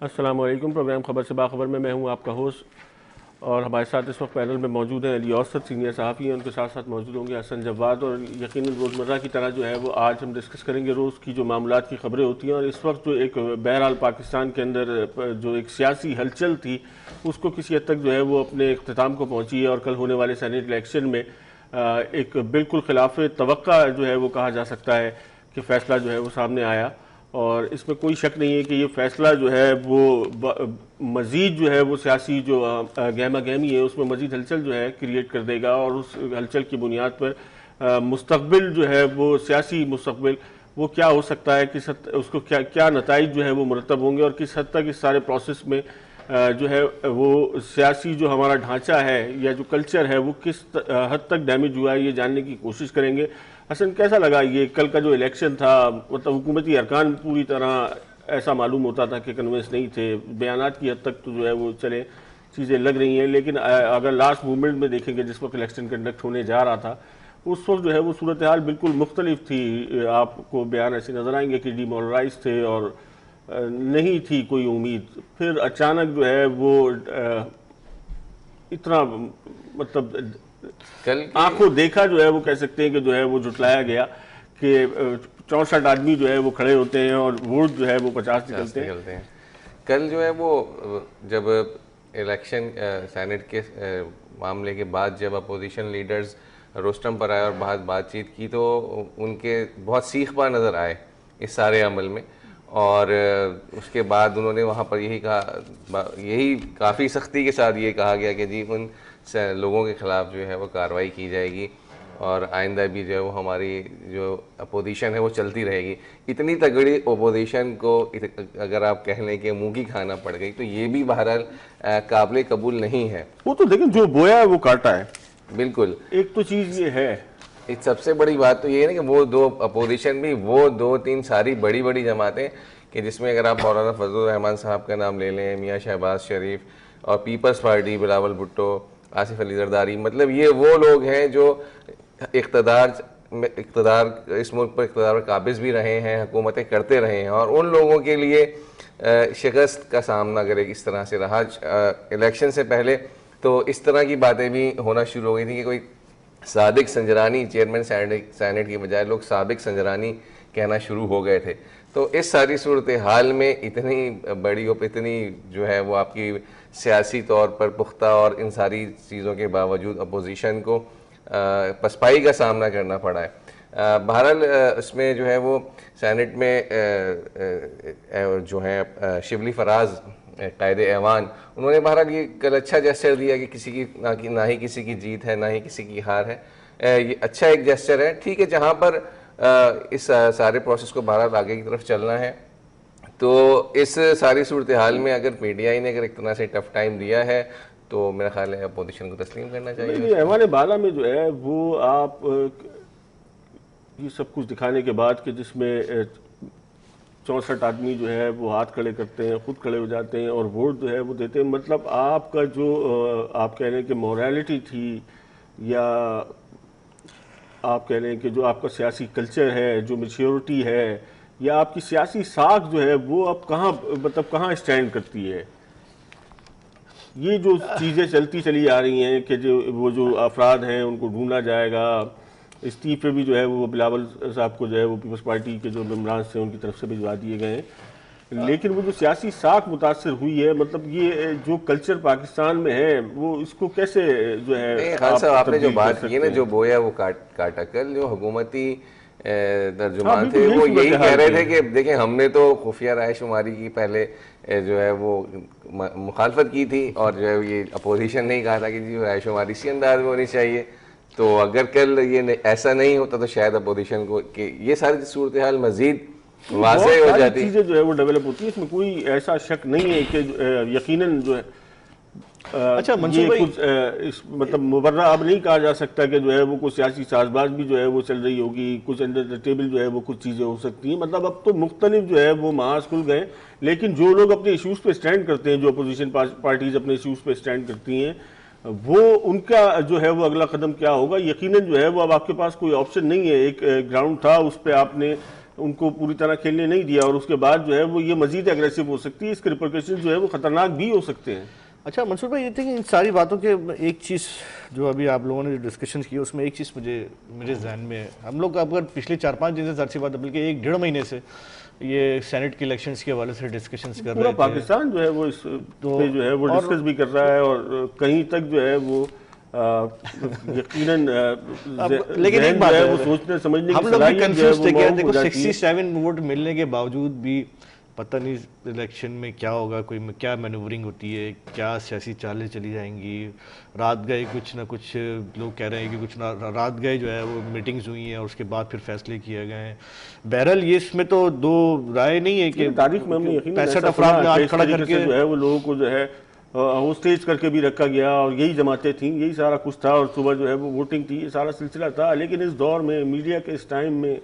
अस्सलाम वालेकुम। प्रोग्राम खबर से बाखबर में मैं हूं आपका होस्ट, और हमारे साथ इस वक्त पैनल में मौजूद हैं अली औसत, सीनियर सहाफ़ी हैं। उनके साथ साथ मौजूद होंगे हसन जवाद। और यकीनन रोज़मर्रा की तरह जो है वो आज हम डिस्कस करेंगे रोज़ की जो मामलात की खबरें होती हैं। और इस वक्त जो एक बहरहाल पाकिस्तान के अंदर जो एक सियासी हलचल थी उसको किसी हद तक जो है वो अपने इख्तिताम को पहुँची है। और कल होने वाले सेनेट इलेक्शन में एक बिल्कुल खिलाफ तवक्का जो है वो कहा जा सकता है कि फ़ैसला जो है वो सामने आया। और इसमें कोई शक नहीं है कि ये फ़ैसला जो है वो मज़ीद जो है वो सियासी जो गहमा गहमी है उसमें मज़ीद हलचल जो है क्रिएट कर देगा। और उस हलचल की बुनियाद पर मुस्तक़बिल जो है वो सियासी मुस्तक़बिल वो क्या हो सकता है, किस हद उसको क्या क्या नताइज जो है वो मुरतब होंगे, और किस हद तक इस सारे प्रोसेस में जो है वो सियासी जो हमारा ढांचा है या जो कल्चर है वो किस हद तक डैमेज हुआ है, ये जानने की कोशिश करेंगे। हसन, कैसा लगा ये कल का जो इलेक्शन था? मतलब हुकूमती अरकान पूरी तरह ऐसा मालूम होता था कि कन्विंस नहीं थे। बयानात की हद तक तो जो है वो चले चीज़ें लग रही हैं, लेकिन अगर लास्ट मूवमेंट में देखेंगे जिस वक्त इलेक्शन कंडक्ट होने जा रहा था उस वक्त जो है वो सूरत हाल बिल्कुल मुख्तलिफ थी। आपको बयान ऐसे नज़र आएंगे कि डिमोरलाइज थे और नहीं थी कोई उम्मीद। फिर अचानक जो है वो इतना मतलब कल आंखों देखा जो है वो कह सकते हैं कि जो है वो जुटलाया गया कि 64 आदमी जो है वो खड़े होते हैं और वोट जो है वो 50 निकलते हैं। कल जो है वो जब इलेक्शन सेनेट के मामले के बाद जब अपोजिशन लीडर्स रोस्टम पर आए और बातचीत की तो उनके बहुत सीखपा नज़र आए इस सारे अमल में। और उसके बाद उन्होंने वहाँ पर यही कहा, यही काफ़ी सख्ती के साथ ये कहा गया कि जी उन लोगों के ख़िलाफ़ जो है वो कार्रवाई की जाएगी और आइंदा भी जो है वो हमारी जो अपोजिशन है वो चलती रहेगी। इतनी तगड़ी अपोजिशन को अगर आप कह लें कि मुँह की खाना पड़ गई तो ये भी बहरहाल काबिल कबूल नहीं है। वो तो देखें, जो बोया है वो काटा है। बिल्कुल, एक तो चीज़ ये है, एक सबसे बड़ी बात तो ये है ना कि वो दो अपोजिशन भी वो दो तीन सारी बड़ी बड़ी जमातें कि जिसमें अगर आप मौलाना फजलुर रहमान साहब का नाम ले लें, मियाँ शहबाज शरीफ और पीपल्स पार्टी, बिलावल भुट्टो, आसिफ अली जरदारी, मतलब ये वो लोग हैं जो इक़्तिदार इस मुल्क पर इक़्तिदार पर काबिज़ भी रहे हैं, हुकूमतें करते रहे हैं। और उन लोगों के लिए शिकस्त का सामना अगर इस तरह से रहा इलेक्शन से पहले तो इस तरह की बातें भी होना शुरू हो गई थी कि कोई साबिक संजरानी चेयरमैन सेनेट की बजाय लोग साबिक संजरानी कहना शुरू हो गए थे। तो इस सारी सूरत हाल में इतनी बड़ी और इतनी जो है वो आपकी सियासी तौर पर पुख्ता और इन सारी चीज़ों के बावजूद अपोजिशन को पसपाई का सामना करना पड़ा है। बहरहाल इसमें जो है वो सेनेट में जो है शिबली फराज कायदे ऐवान, उन्होंने बहरहाल ये कल अच्छा जेस्चर दिया कि किसी की ना ही किसी की जीत है ना ही किसी की हार है। ये अच्छा एक जेस्चर है। ठीक है, जहाँ पर इस सारे प्रोसेस को बहरहाल आगे की तरफ चलना है तो इस सारी सूरत हाल में अगर PTI ने अगर एक तरह से टफ टाइम दिया है तो मेरा ख्याल है अपोजिशन को तस्लीम करना चाहिए। ऐवान बाला में जो है वो आप ये सब कुछ दिखाने के बाद कि जिसमें 64 आदमी जो है वो हाथ खड़े करते हैं, खुद खड़े हो जाते हैं और वोट जो है वो देते हैं। मतलब आपका जो आप कह रहे हैं कि मोरालिटी थी या आप कह रहे हैं कि जो आपका सियासी कल्चर है, जो मैच्योरिटी है, या आपकी सियासी साख जो है वो अब कहाँ मतलब कहाँ स्टैंड करती है? ये जो चीज़ें चलती चली आ रही हैं कि जो वो जो अफराद हैं उनको ढूंढा जाएगा, इस्तीफे भी जो है वो बिलावल साहब को जो है वो पीपल्स पार्टी के जो मेम्बरान से उनकी तरफ से भिजवा दिए गए हैं। लेकिन वो जो सियासी साख मुतासर हुई है, मतलब ये जो कल्चर पाकिस्तान में है वो इसको कैसे जो है खान साहब आपने जो बात की ना, जो बोया वो काटा, कल जो हुकूमती तर्जुमान थे वो यही कह रहे थे कि देखिए हमने तो खुफिया रायशुमारी की पहले जो है वो मुखालफत की थी और जो है ये अपोजिशन ने कहा था कि जी रायशुमारी इसी अंदाज में होनी चाहिए। तो अगर कल ये ऐसा नहीं होता तो शायद अपोजिशन को कि ये सारी सूरत हाल मजीद वाज़ेह हो जाती, चीज़ें जो है वो डेवलप होती है। इसमें कोई ऐसा शक नहीं है कि यकीनन जो है अच्छा ये कुछ मतलब मुबर्रा अब नहीं कहा जा सकता कि जो है वो कुछ सियासी साजबाज भी जो है वो चल रही होगी, कुछ अंडर द टेबल जो है वो कुछ चीज़ें हो सकती हैं। मतलब अब तो मुख्तलिफ जो है वो महाज खुल गए। लेकिन जो लोग अपने इशूज़ पे स्टैंड करते हैं, जो अपोजिशन पार्टीज अपने इशूज़ पे स्टैंड करती हैं, वो उनका जो है वो अगला कदम क्या होगा? यकीनन जो है वो अब आपके पास कोई ऑप्शन नहीं है। एक ग्राउंड था, उस पर आपने उनको पूरी तरह खेलने नहीं दिया और उसके बाद जो है वो ये मजीद एग्रेसिव हो सकती है, इसके रिपरकशन जो है वो खतरनाक भी हो सकते हैं। अच्छा मंसूर भाई, ये थे कि इन सारी बातों के एक चीज़ जो अभी आप लोगों ने जो डिस्कशन की उसमें एक चीज़ मेरे जहन में है। हम लोग अगर पिछले 4-5 दिन से ज़ाहिर सी बात है, बल्कि 1-1.5 महीने से ये सेनेट के इलेक्शंस के हवाले से डिस्कशंस कर पूरा रहे थे। पाकिस्तान जो है वो इस पे जो है वो डिस्कस भी कर रहा है और कहीं तक जो है वो यकीनन लेकिन एक बात है है, वो सोचने समझने हम की लोग भी सलाहियत जो है कंफ्यूज थे वो कि मौजूद देखो हो जाती है। 67 वोट मिलने के बावजूद भी पता नहीं इलेक्शन में क्या होगा, कोई क्या मैनूवरिंग होती है, क्या सियासी चालें चली जाएंगी। रात गए कुछ ना कुछ लोग कह रहे हैं कि कुछ ना रात गए जो है वो मीटिंग्स हुई हैं और उसके बाद फिर फैसले किए गए हैं। बहरहाल ये इसमें तो दो राय नहीं है कि तारीख में हमने यकीनन 65 ऐसा अफराद सुना ने कि आज इस खड़ा तरीके करके से जो है वो लोगों को जो है होस्टेज करके भी रखा गया और यही जमातें थीं, यही सारा कुछ था और सुबह जो है वो वोटिंग थी, ये सारा सिलसिला था। लेकिन इस दौर में मीडिया के इस टाइम में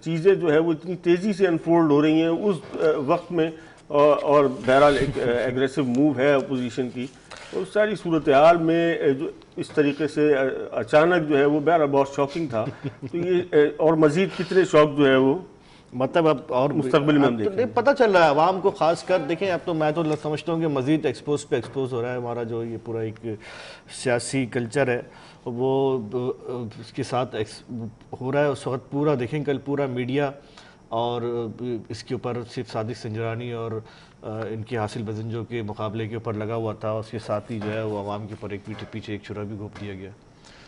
चीज़ें जो है वो इतनी तेज़ी से अनफोल्ड हो रही हैं उस वक्त में और बहरहाल एक एग्रेसिव मूव है अपोजिशन की और सारी सूरत हाल में जो इस तरीके से अचानक जो है वो बहरहाल बहुत शॉकिंग था। तो ये और मज़ीद कितने शौक जो है वो मतलब अब और मुस्तकबिल में हम अब तो देखेंगे। पता चल रहा है आवाम को, खास कर देखें अब तो मैं तो समझता हूँ कि मज़ीद एक्सपोज पे एक्सपोज हो रहा है हमारा जो ये पूरा एक सियासी कल्चर है वो इसके साथ हो रहा है उस वक्त। पूरा देखें कल पूरा मीडिया और इसके ऊपर सिर्फ सादिक संजरानी और इनके हासिल बजंजों के मुकाबले के ऊपर लगा हुआ था, उसके साथ ही जो है वो आवाम के ऊपर एक पीछे एक छुरा भी घोंप दिया गया।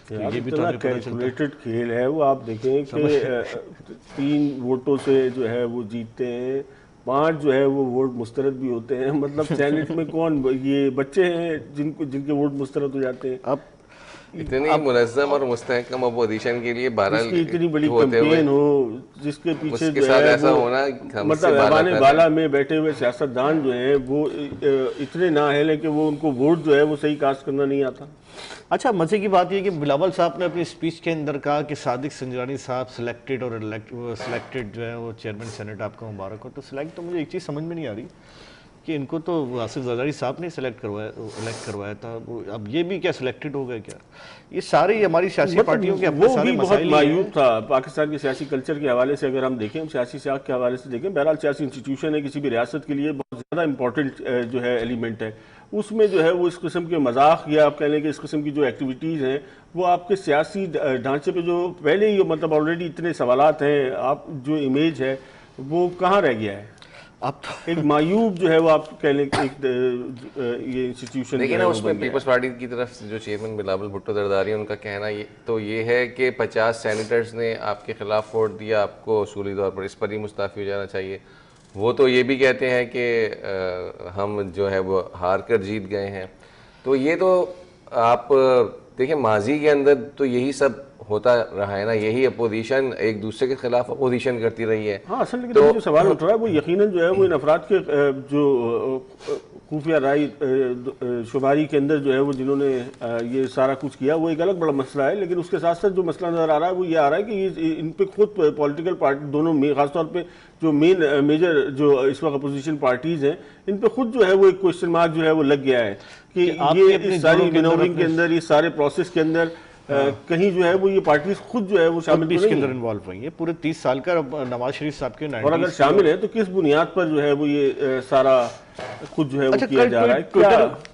तो ये भी तो हमें पता चलता है। कैलकुलेटेड खेल है वो। आप देखें कि 3 वोटों से जो है वो जीतते हैं, 5 जो है वो वोट मुस्तरद भी होते हैं। मतलब सेनेट में कौन ये बच्चे हैं जिनके वोट मुस्तरद हो जाते हैं। अब इतनी मुनज़्ज़म और मुस्तहकम अपोजिशन के लिए बहरहाल इतनी बड़ी होते हुए कैंपेन हो जिसके पीछे उसके जो साथ है ऐसा वो होना हमसे मतलब बाला ऐवान बाला में बैठे हुए सियासतदान जो हैं वो इतने नाअहल हैं कि वो उनको वोट जो है वो सही कास्ट करना नहीं आता। अच्छा मजे की बात यह कि बिलावल साहब ने अपनी स्पीच के अंदर कहा कि सादिक संजरानी साहब सिलेक्टेड और सिलेक्टेड जो है वो चेयरमैन सेनेट आपका मुबारक हो। तो सिलेक्ट तो मुझे एक चीज़ समझ में नहीं आ रही कि इनको तो आसिफ जरदारी साहब ने इलेक्ट करवाया था, अब ये भी क्या सिलेक्टेड हो गए क्या? ये सारी हमारी सियासी पार्टियों के अपने वो सारे भी बहुत मसाइल ही हैं। मायूब था पाकिस्तान के सियासी कल्चर के हवाले से। अगर हम देखें, हम सियासी सियाक के हवाले से देखें, बहरहाल सियासी इंस्टीट्यूशन है, किसी भी रियासत के लिए बहुत ज़्यादा इंपॉर्टेंट जो है एलिमेंट है। उसमें जो है वो इस किस्म के मजाक या आप कह लें कि इस किस्म की जो एक्टिविटीज़ हैं वो आपके सियासी ढांचे पे जो पहले ही मतलब ऑलरेडी इतने सवालात हैं, आप जो इमेज है वो कहाँ रह गया है। अब तो एक मायूब जो है वो आप कह लें एक ये इंस्टीट्यूशन लेकिन ना उसमें पीपल्स पार्टी की तरफ से जो चेयरमैन बिलावल भुट्टो जरदारी, उनका कहना ये है कि 50 सेनेटर्स ने आपके खिलाफ वोट दिया, आपको असूली तौर पर इस पर ही मुस्ताफ़ी हो जाना चाहिए। वो तो ये भी कहते हैं कि हम जो है वो हार कर जीत गए हैं। तो ये तो आप देखिए माजी के अंदर तो यही सब होता रहा है ना, यही अपोजिशन एक दूसरे के खिलाफ अपोजिशन करती रही है। हाँ, असल लेकिन जो सवाल उठ रहा है वो यकीनन जो है वो इन अफराद के जो खुफिया राय शुमारी के अंदर जो है वो जिन्होंने ये सारा कुछ किया वो एक अलग बड़ा मसला है। लेकिन उसके साथ साथ जो मसला नज़र आ रहा है वो ये आ रहा है कि ये इन पे खुद पॉलिटिकल पार्टी दोनों में खासतौर पे जो मेजर जो इस वक्त अपोजिशन पार्टीज़ हैं, इन पे खुद जो है वो एक क्वेश्चन मार्क जो है वो लग गया है कि ये इस सारी मिनोरिंग के अंदर, इस सारे प्रोसेस के अंदर कहीं जो है वो ये पार्टीज खुद जो है वो शामिल तो इसके अंदर इन्वॉल्व हुई है। पूरे 30 साल का नवाज शरीफ साहब के 90s और अगर शामिल है तो किस बुनियाद पर जो है वो ये सारा खुद जो है वो किया जा रहा है।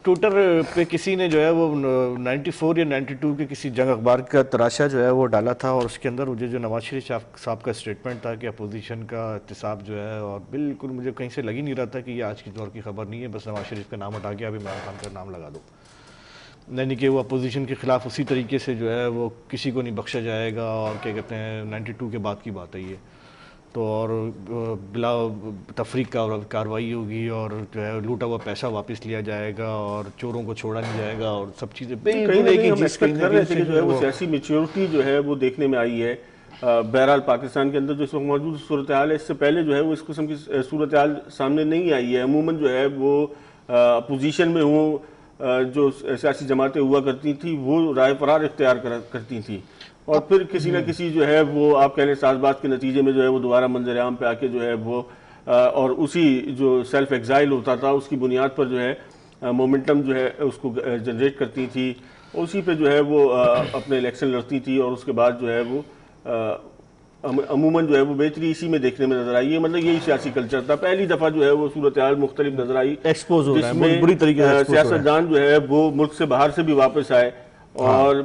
ट्विटर पे किसी ने जो है वो 94 या 92 के किसी जंग अखबार का तराशा जो है वो डाला था और उसके अंदर मुझे जो नवाज शरीफ साहब का स्टेटमेंट था कि अपोजिशन का एहतिसाब जो है, और बिल्कुल मुझे कहीं से लग ही नहीं रहा था कि ये आज की दौर की खबर नहीं है, बस नवाज शरीफ का नाम हटा के अभी इमरान खान का नाम लगा दो, यानी कि वो अपोजिशन के खिलाफ उसी तरीके से जो है वो किसी को नहीं बख्शा जाएगा। और क्या कहते हैं 92 के बाद की बात है ये तो, और बिला तफरीक का कार्रवाई होगी और जो है लूटा हुआ पैसा वापस लिया जाएगा और चोरों को छोड़ा नहीं जाएगा और सब चीज़ें कहीं ना कहीं हम एक्सपेक्ट कर रहे थे कि जो है वो सियासी मैच्योरिटी जो है वो देखने में आई है। बहरहाल पाकिस्तान के अंदर जो इस वक्त मौजूद सूरत हाल है, इससे पहले जो है वो इस किस्म की सूरत हाल सामने नहीं आई है। अमूमन जो है वो अपोजिशन में हो जो सियासी जमातें हुआ करती थी वो राय फरार इख्तियार करती थी और फिर किसी न किसी जो है वो आप कह लें साजबात के नतीजे में जो है वो दोबारा मंजर आम पे आके जो है वो और उसी जो सेल्फ एग्जाइल होता था उसकी बुनियाद पर जो है मोमेंटम जो है उसको जनरेट करती थी, उसी पे जो है वो अपने इलेक्शन लड़ती थी और उसके बाद जो है वो अमूमन जो है वो बेहतरी इसी में देखने में नजर आई है। मतलब यही सियासी कल्चर था। पहली दफा जो है वो सूरत हाल मुख्तलिफ नजर आई, एक्सपोज हो रहा है, जिसमें बुरी तरीके से expose हो रहा है। सियासतदान जो है वो मुल्क से बाहर से भी वापस आए, और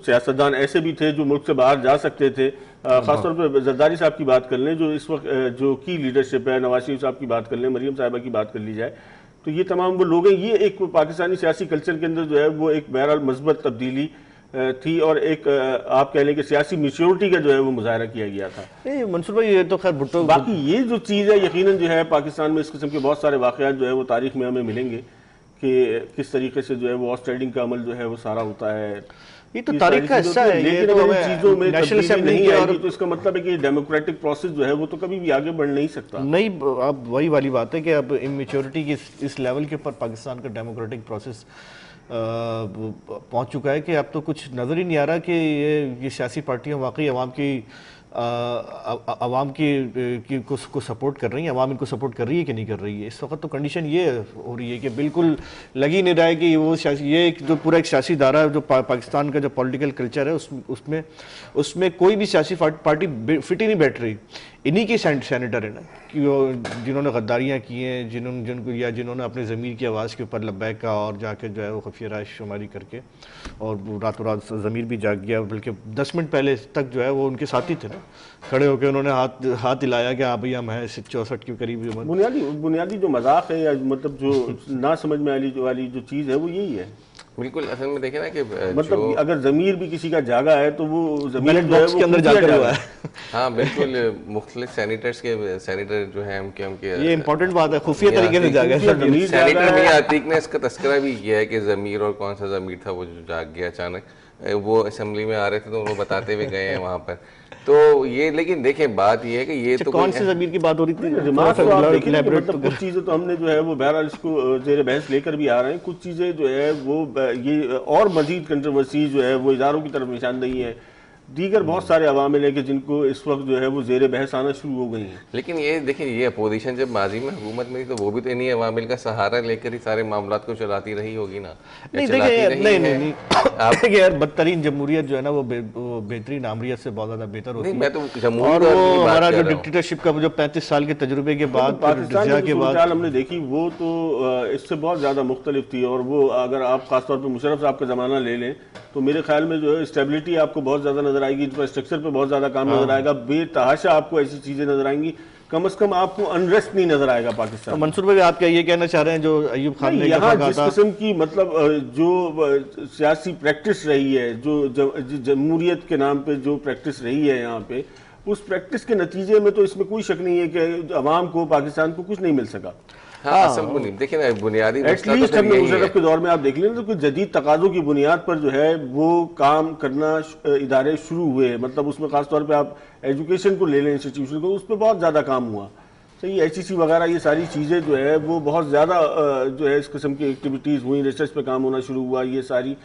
सियासतदान ऐसे भी थे जो मुल्क से बाहर जा सकते थे। खासतौर पर जरदारी साहब की बात कर लें, जो इस वक्त जो की लीडरशिप है, नवाज शरीफ साहब की बात कर लें, मरीम साहिबा की बात कर ली जाए, तो ये तमाम वो लोग हैं। ये एक पाकिस्तानी सियासी कल्चर के अंदर जो है वो एक बहरहाल मस्बत तब्दीली थी, और एक आप कह लें कि सियासी मैच्योरिटी का जो है वो मुजाहरा किया गया था। नहीं मंसूर भाई, ये तो खैर भुट्टो बाकी ये जो चीज़ है, यकीनन जो है पाकिस्तान में इस किस्म के बहुत सारे वाक़यात जो है वो तारीख में हमें मिलेंगे कि किस तरीके से जो है वो हॉर्स ट्रेडिंग का अमल जो है वो सारा होता है। ये तो तारीख का हिस्सा है। लेकिन ये तो अगर इन हमें चीज़ों में नेशनल तब्दीली असेंबली नहीं की आएगी और तो इसका मतलब है कि डेमोक्रेटिक प्रोसेस जो है वो तो कभी भी आगे बढ़ नहीं सकता। नहीं, अब वही वाली बात है कि अब इमेच्योरिटी की इस लेवल के ऊपर पाकिस्तान का डेमोक्रेटिक प्रोसेस पहुंच चुका है कि अब तो कुछ नज़र ही नहीं आ रहा कि ये सियासी पार्टियां वाकई अवाम की को सपोर्ट कर रही हैं, अवाम इनको सपोर्ट कर रही है कि नहीं कर रही है। इस वक्त तो कंडीशन ये हो रही है कि बिल्कुल लग ही नहीं रहा है कि वो ये एक जो पूरा एक सियासी दायरा है, जो पाकिस्तान का जो पॉलिटिकल कल्चर है, उसमें कोई भी सियासी पार्टी फिट ही नहीं बैठ रही। इन्हीं के सेनेटर है ना कि वो जिन्होंने गद्दारियाँ की हैं, जिन्होंने अपने ज़मीर की आवाज़ के ऊपर लब्बैक का और जाके जो है वो खुफिया राय शुमारी करके और रातों रात ज़मीर भी जाग गया, बल्कि 10 मिनट पहले तक जो है वो उनके साथी थे ना, खड़े होकर उन्होंने हाथ हिलाया कि हाँ भाई हम हैं 64 के करीब उम्र। बुनियादी जो मजाक है, या मतलब जो ना समझ में वाली जो चीज़ है वो यही है। बिल्कुल, असल में देखे ना कि मतलब अगर जमीर भी किसी का जागा है तो वो बैलेट बॉक्स के अंदर जाकर हुआ है। हाँ बिल्कुल, मुख्तलिफ सेनेटर जो है उनके ये इंपॉर्टेंट बात है, खुफिया तरीके से जागा। सेनेटर मियां अतीक ने इसका तस्करा भी किया है कि ज़मीर और कौन सा ज़मीर था वो जो जाग गया अचानक। वो असेंबली में आ रहे थे तो वो बताते हुए गए हैं वहाँ पर। तो ये लेकिन देखें बात ये है कि ये तो कौन से ज़मीर की बात हो रही थी? मतलब कुछ चीज़ें तो हमने जो है वो बहरहाल इसको जेर बहस लेकर भी आ रहे हैं। कुछ चीज़ें जो है वो ये और मजीद कंट्रोवर्सी जो है वो इदारों की तरफ निशानदेही है, दीगर बहुत सारे अवामिल है कि जिनको इस वक्त जो है वो जेर बहस आना शुरू हो गई हैं। लेकिन ये देखिए, ये अपोजिशन जब माजी में हुकूमत में थी तो वो भी तो इन्हीं अवामिल का सहारा लेकर ही सारे मामलात को चलाती रही होगी ना। नहीं देखिए, नहीं आप देखिए यार, बदतरीन जमहूरियत जो है ना वो बेहतरीन आमरीत से बहुत ज़्यादा बेहतर होती है। मैं तो और वो हमारा जो डिक्टेटरशिप का जो 35 साल के तजुर्बे के बाद पाकिस्तान के बाद हमने देखी वो तो इससे बहुत ज़्यादा मुख्तलिफ थी। और वो अगर आप खासतौर पर मुशर्रफ साहब का ज़माना ले लें तो मेरे ख्याल में जो है स्टेबिलिटी आपको बहुत ज़्यादा नजर आएगी, इंफ्रास्ट्रक्चर पे बहुत ज़्यादा काम नजर आएगा, बेतहाशा आपको ऐसी चीज़ें नजर आएंगी, कम से कम आपको अनरेस्ट नहीं नजर आएगा पाकिस्तान। तो मंसूर भाई आप क्या ये कहना चाह रहे हैं जो अयूब खान ने यहाँ जिस किस्म की मतलब जो सियासी प्रैक्टिस रही है, जो जमहूरियत के नाम पे जो प्रैक्टिस रही है यहाँ पे, उस प्रैक्टिस के नतीजे में तो इसमें कोई शक नहीं है कि अवाम को, पाकिस्तान को कुछ नहीं मिल सका। हाँ, असल देखिए ना, बुनियादी एटलीस्ट हमने मुशर्रफ के दौर में आप देख लें तो कुछ जदीद तकाज़ों की बुनियाद पर जो है वो काम करना इदारे शुरू हुए। मतलब उसमें खासतौर पे आप एजुकेशन को ले लें, इंस्टीट्यूशन को, उस पर बहुत ज़्यादा काम हुआ। तो ये HEC वगैरह ये सारी चीज़ें जो है वो बहुत ज़्यादा जो है इस किस्म की एक्टिविटीज़ हुई, रिसर्च पे काम होना शुरू हुआ, ये सारी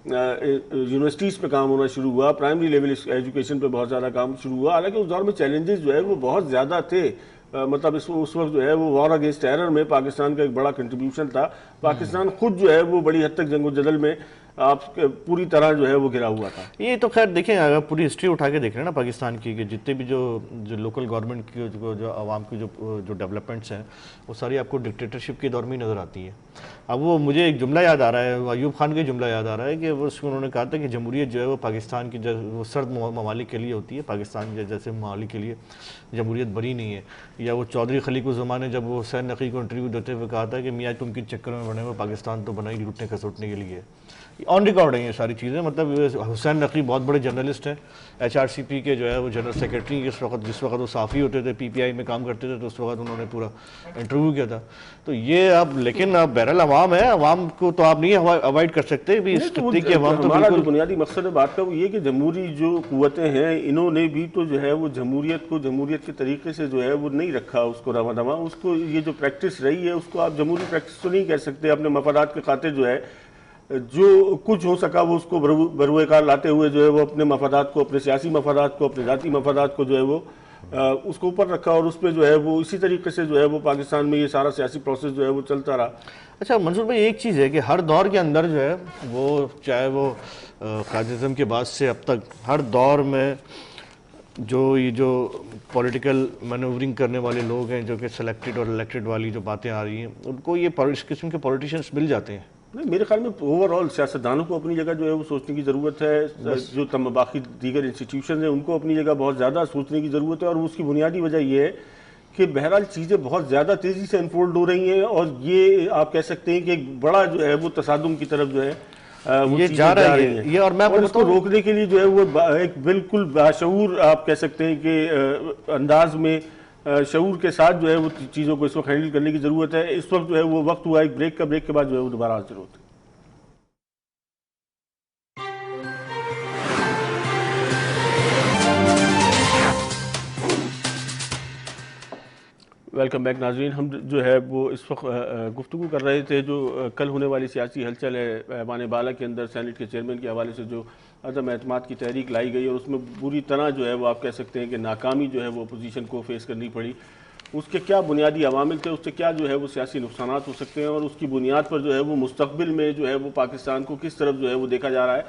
यूनिवर्सिटीज़ पे काम होना शुरू हुआ, प्राइमरी लेवल एजुकेशन पे बहुत ज़्यादा काम शुरू हुआ। हालांकि उस दौर में चैलेंजेस जो है वो बहुत ज़्यादा थे। मतलब उस वक्त जो है वो वॉर अगेंस्ट टेरर में पाकिस्तान का एक बड़ा कंट्रीब्यूशन था। पाकिस्तान खुद जो है वो बड़ी हद तक जंग जदल में आप पूरी तरह जो है वो गिरा हुआ था। ये तो खैर देखें, अगर पूरी हिस्ट्री उठा के देख रहे हैं ना पाकिस्तान की, कि जितने भी जो लोकल गवर्नमेंट की जो आवाम की जो डेवलपमेंट्स हैं वो सारी आपको डिक्टेटरशिप के दौर में ही नज़र आती है। अब वो मुझे एक जुमला याद आ रहा है, अयूब खान का जुमला याद आ रहा है कि वो उन्होंने कहा था कि जमहूरियत जो है वो पाकिस्तान की वो सर्द ममालिक के लिए होती है, पाकिस्तान जैसे ममालिक के लिए जमहूरियत बनी नहीं है। या वो चौधरी खलीकुज़्ज़मान ने जब वो हुसैन नकी को इंटरव्यू देते हुए कहा था कि मियाँ तुम किस चक्कर में बने हुए, पाकिस्तान तो बना ही लूटने खसोटने के लिए। ऑन रिकॉर्ड है ये सारी चीज़ें। मतलब हुसैन नकवी बहुत बड़े जर्नलिस्ट हैं, HRCP के जो है वो जनरल सेक्रेटरी जिस वक्त वो साफ़ी होते थे, PPI में काम करते थे, तो उस वक्त उन्होंने पूरा इंटरव्यू किया था। तो ये अब लेकिन अब बहरहाल अवाम है, अवाम को तो आप नहीं अवॉइड कर सकते भी इस खत्ते की अवाम। तो हमारा जो बुनियादी मकसद है बात का वो ये कि जमहूरी जो कुव्वतें हैं इन्होंने भी तो जो है वो जमहूरियत को जमहूरियत के तरीके से जो है वो नहीं रखा, उसको रवा दवा, उसको ये जो प्रैक्टिस रही है उसको आप जमहूरी प्रैक्टिस तो नहीं कह सकते। अपने मफादात के खातिर जो है जो कुछ हो सका वो उसको बरूएकार लाते हुए जो है वो अपने मफादात को, अपने सियासी मफादात को, अपने ज़ाती मफादात को जो है वो उसको ऊपर रखा, और उस पर जो है वो इसी तरीके से जो है वो पाकिस्तान में ये सारा सियासी प्रोसेस जो है वो चलता रहा। अच्छा मंसूर भाई, एक चीज़ है कि हर दौर के अंदर जो है वो चाहे वो कायद-ए-आज़म के बाद से अब तक हर दौर में जो ये जो पॉलिटिकल मैनूवरिंग करने वाले लोग हैं, जो कि सिलेक्टेड और इलेक्टेड वाली जो बातें आ रही हैं, उनको ये इस किस्म के पॉलिटिशियंस मिल जाते हैं। नहीं, मेरे ख्याल में ओवरऑल सियासतदानों को अपनी जगह जो है वो सोचने की ज़रूरत है। जो बाकी दीगर इंस्टीट्यूशन हैं उनको अपनी जगह बहुत ज़्यादा सोचने की ज़रूरत है, और उसकी बुनियादी वजह ये है कि बहरहाल चीज़ें बहुत ज़्यादा तेज़ी से अनफोल्ड हो रही हैं, और ये आप कह सकते हैं कि एक बड़ा जो है वो तसादुम की तरफ जो है वो ये जा रही है ये। और मैं आपको इसको रोकने के लिए जो है वो एक बिल्कुल बाशऊर आप कह सकते हैं कि अंदाज में शऊर के साथ जो है वो चीज़ों को इस वक्त हैंडल करने की ज़रूरत है। इस वक्त जो है वो वक्त हुआ एक ब्रेक का, ब्रेक के बाद जो है वो दोबारा हाजिर होते हैं। वेलकम बैक नाज़रीन। हम जो है वो इस वक्त गुफ्तगू कर रहे थे जो कल होने वाली सियासी हलचल है ऐवान बाला के अंदर सेनेट के चेयरमैन के हवाले से जो अदम एतमाद की तहरीक लाई गई, और उसमें बुरी तरह जो है वो आप कह सकते हैं कि नाकामी जो है वो अपोजिशन को फेस करनी पड़ी। उसके क्या बुनियादी अवामिल थे, उससे क्या जो है वो सियासी नुकसानात हो सकते हैं, और उसकी बुनियाद पर जो है वो मुस्तकबिल में जो है वो पाकिस्तान को किस तरफ जो है वो देखा जा रहा है।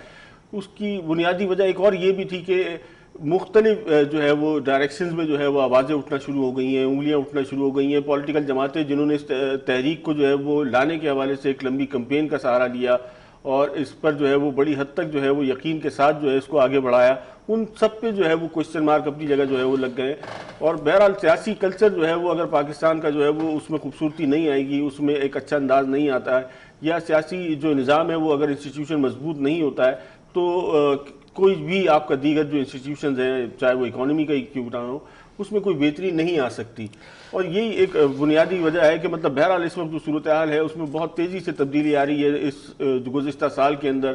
उसकी बुनियादी वजह एक और ये भी थी कि मुख्तलिफ जो है वो डायरेक्शंस में जो है वो आवाज़ें उठना शुरू हो गई हैं, उंगलियां उठना शुरू हो गई हैं। पॉलिटिकल जमातें जिन्होंने इस तहरीक को जो है वो लाने के हवाले से एक लंबी कैंपेन का सहारा लिया, और इस पर जो है वो बड़ी हद तक जो है वो यकीन के साथ जो है इसको आगे बढ़ाया, उन सब पे जो है वो क्वेश्चन मार्क अपनी जगह जो है वो लग गए। और बहरहाल सियासी कल्चर जो है वो अगर पाकिस्तान का जो है वो उसमें खूबसूरती नहीं आएगी, उसमें एक अच्छा अंदाज नहीं आता है, या सियासी जो निज़ाम है वो अगर इंस्टीट्यूशन मजबूत नहीं होता है, तो कोई भी आपका दीगर जो इंस्टीट्यूशंस हैं, चाहे वो इकोनॉमी का क्यों ना हो, उसमें कोई बेहतरी नहीं आ सकती। और यही एक बुनियादी वजह है कि मतलब बहरहाल इस वक्त जो सूरत हाल है उसमें बहुत तेज़ी से तब्दीली आ रही है। इस गुज़िश्ता साल के अंदर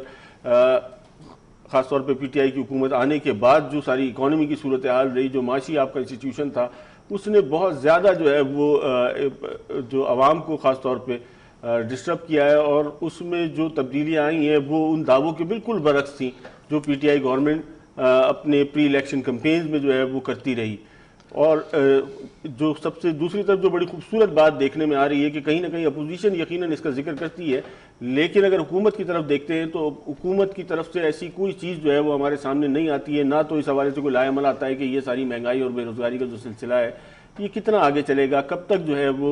ख़ास तौर पे PTI की हुकूमत आने के बाद जो सारी इकोनॉमी की सूरत हाल रही, जो माशी आपका इंस्टीट्यूशन था, उसने बहुत ज़्यादा जो है वो जो आवाम को ख़ास तौर पे डिस्टर्ब किया है, और उसमें जो तब्दीलियाँ आई हैं वो उन दावों के बिल्कुल बरक्स थी जो PTI गवर्नमेंट अपने प्री इलेक्शन कैंपेन्स में जो है वो करती रही। और जो सबसे दूसरी तरफ जो बड़ी खूबसूरत बात देखने में आ रही है कि कहीं ना कहीं अपोजिशन यकीनन इसका जिक्र करती है, लेकिन अगर हुकूमत की तरफ देखते हैं तो हुकूमत की तरफ से ऐसी कोई चीज़ जो है वो हमारे सामने नहीं आती है। ना तो इस हवाले से कोई लाएमल आता है कि ये सारी महंगाई और बेरोज़गारी का जो सिलसिला है ये कितना आगे चलेगा, कब तक जो है वो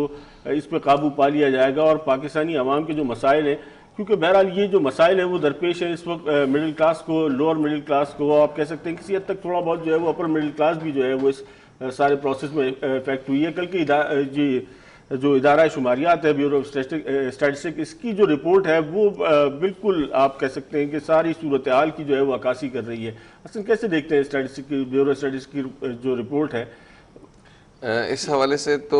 इस पर काबू पा लिया जाएगा, और पाकिस्तानी अवाम के जो मसाइल हैं, क्योंकि बहरहाल ये जो मसाइल हैं वो दरपेश है इस वक्त मिडिल क्लास को, लोअर मिडिल क्लास को, आप कह सकते हैं किसी हद तक थोड़ा बहुत जो है वो अपर मिडिल क्लास भी जो है वो इस सारे प्रोसेस में इफेक्ट हुई है। कल की जो इदारा शुमारियात है, ब्यूरो ऑफ स्टैटिस्टिक्स, इसकी जो रिपोर्ट है वो बिल्कुल आप कह सकते हैं कि सारी सूरत हाल की जो है वो अक्कासी कर रही है। असल कैसे देखते हैं स्टैटिस्टिक्स ब्यूरो स्टैटिस्टिक्स की जो रिपोर्ट है? इस हवाले से तो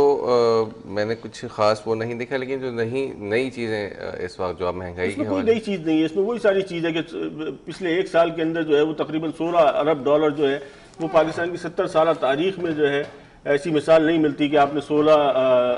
मैंने कुछ ख़ास वो नहीं देखा, लेकिन जो नई चीज़ें इस वक्त जो आप महंगाई की कोई नई चीज़ नहीं है, इसमें वही सारी चीज़ है कि पिछले एक साल के अंदर जो है वो तकरीबन 16 अरब डॉलर जो है वो पाकिस्तान की 70 साल तारीख में जो है ऐसी मिसाल नहीं मिलती कि आपने 16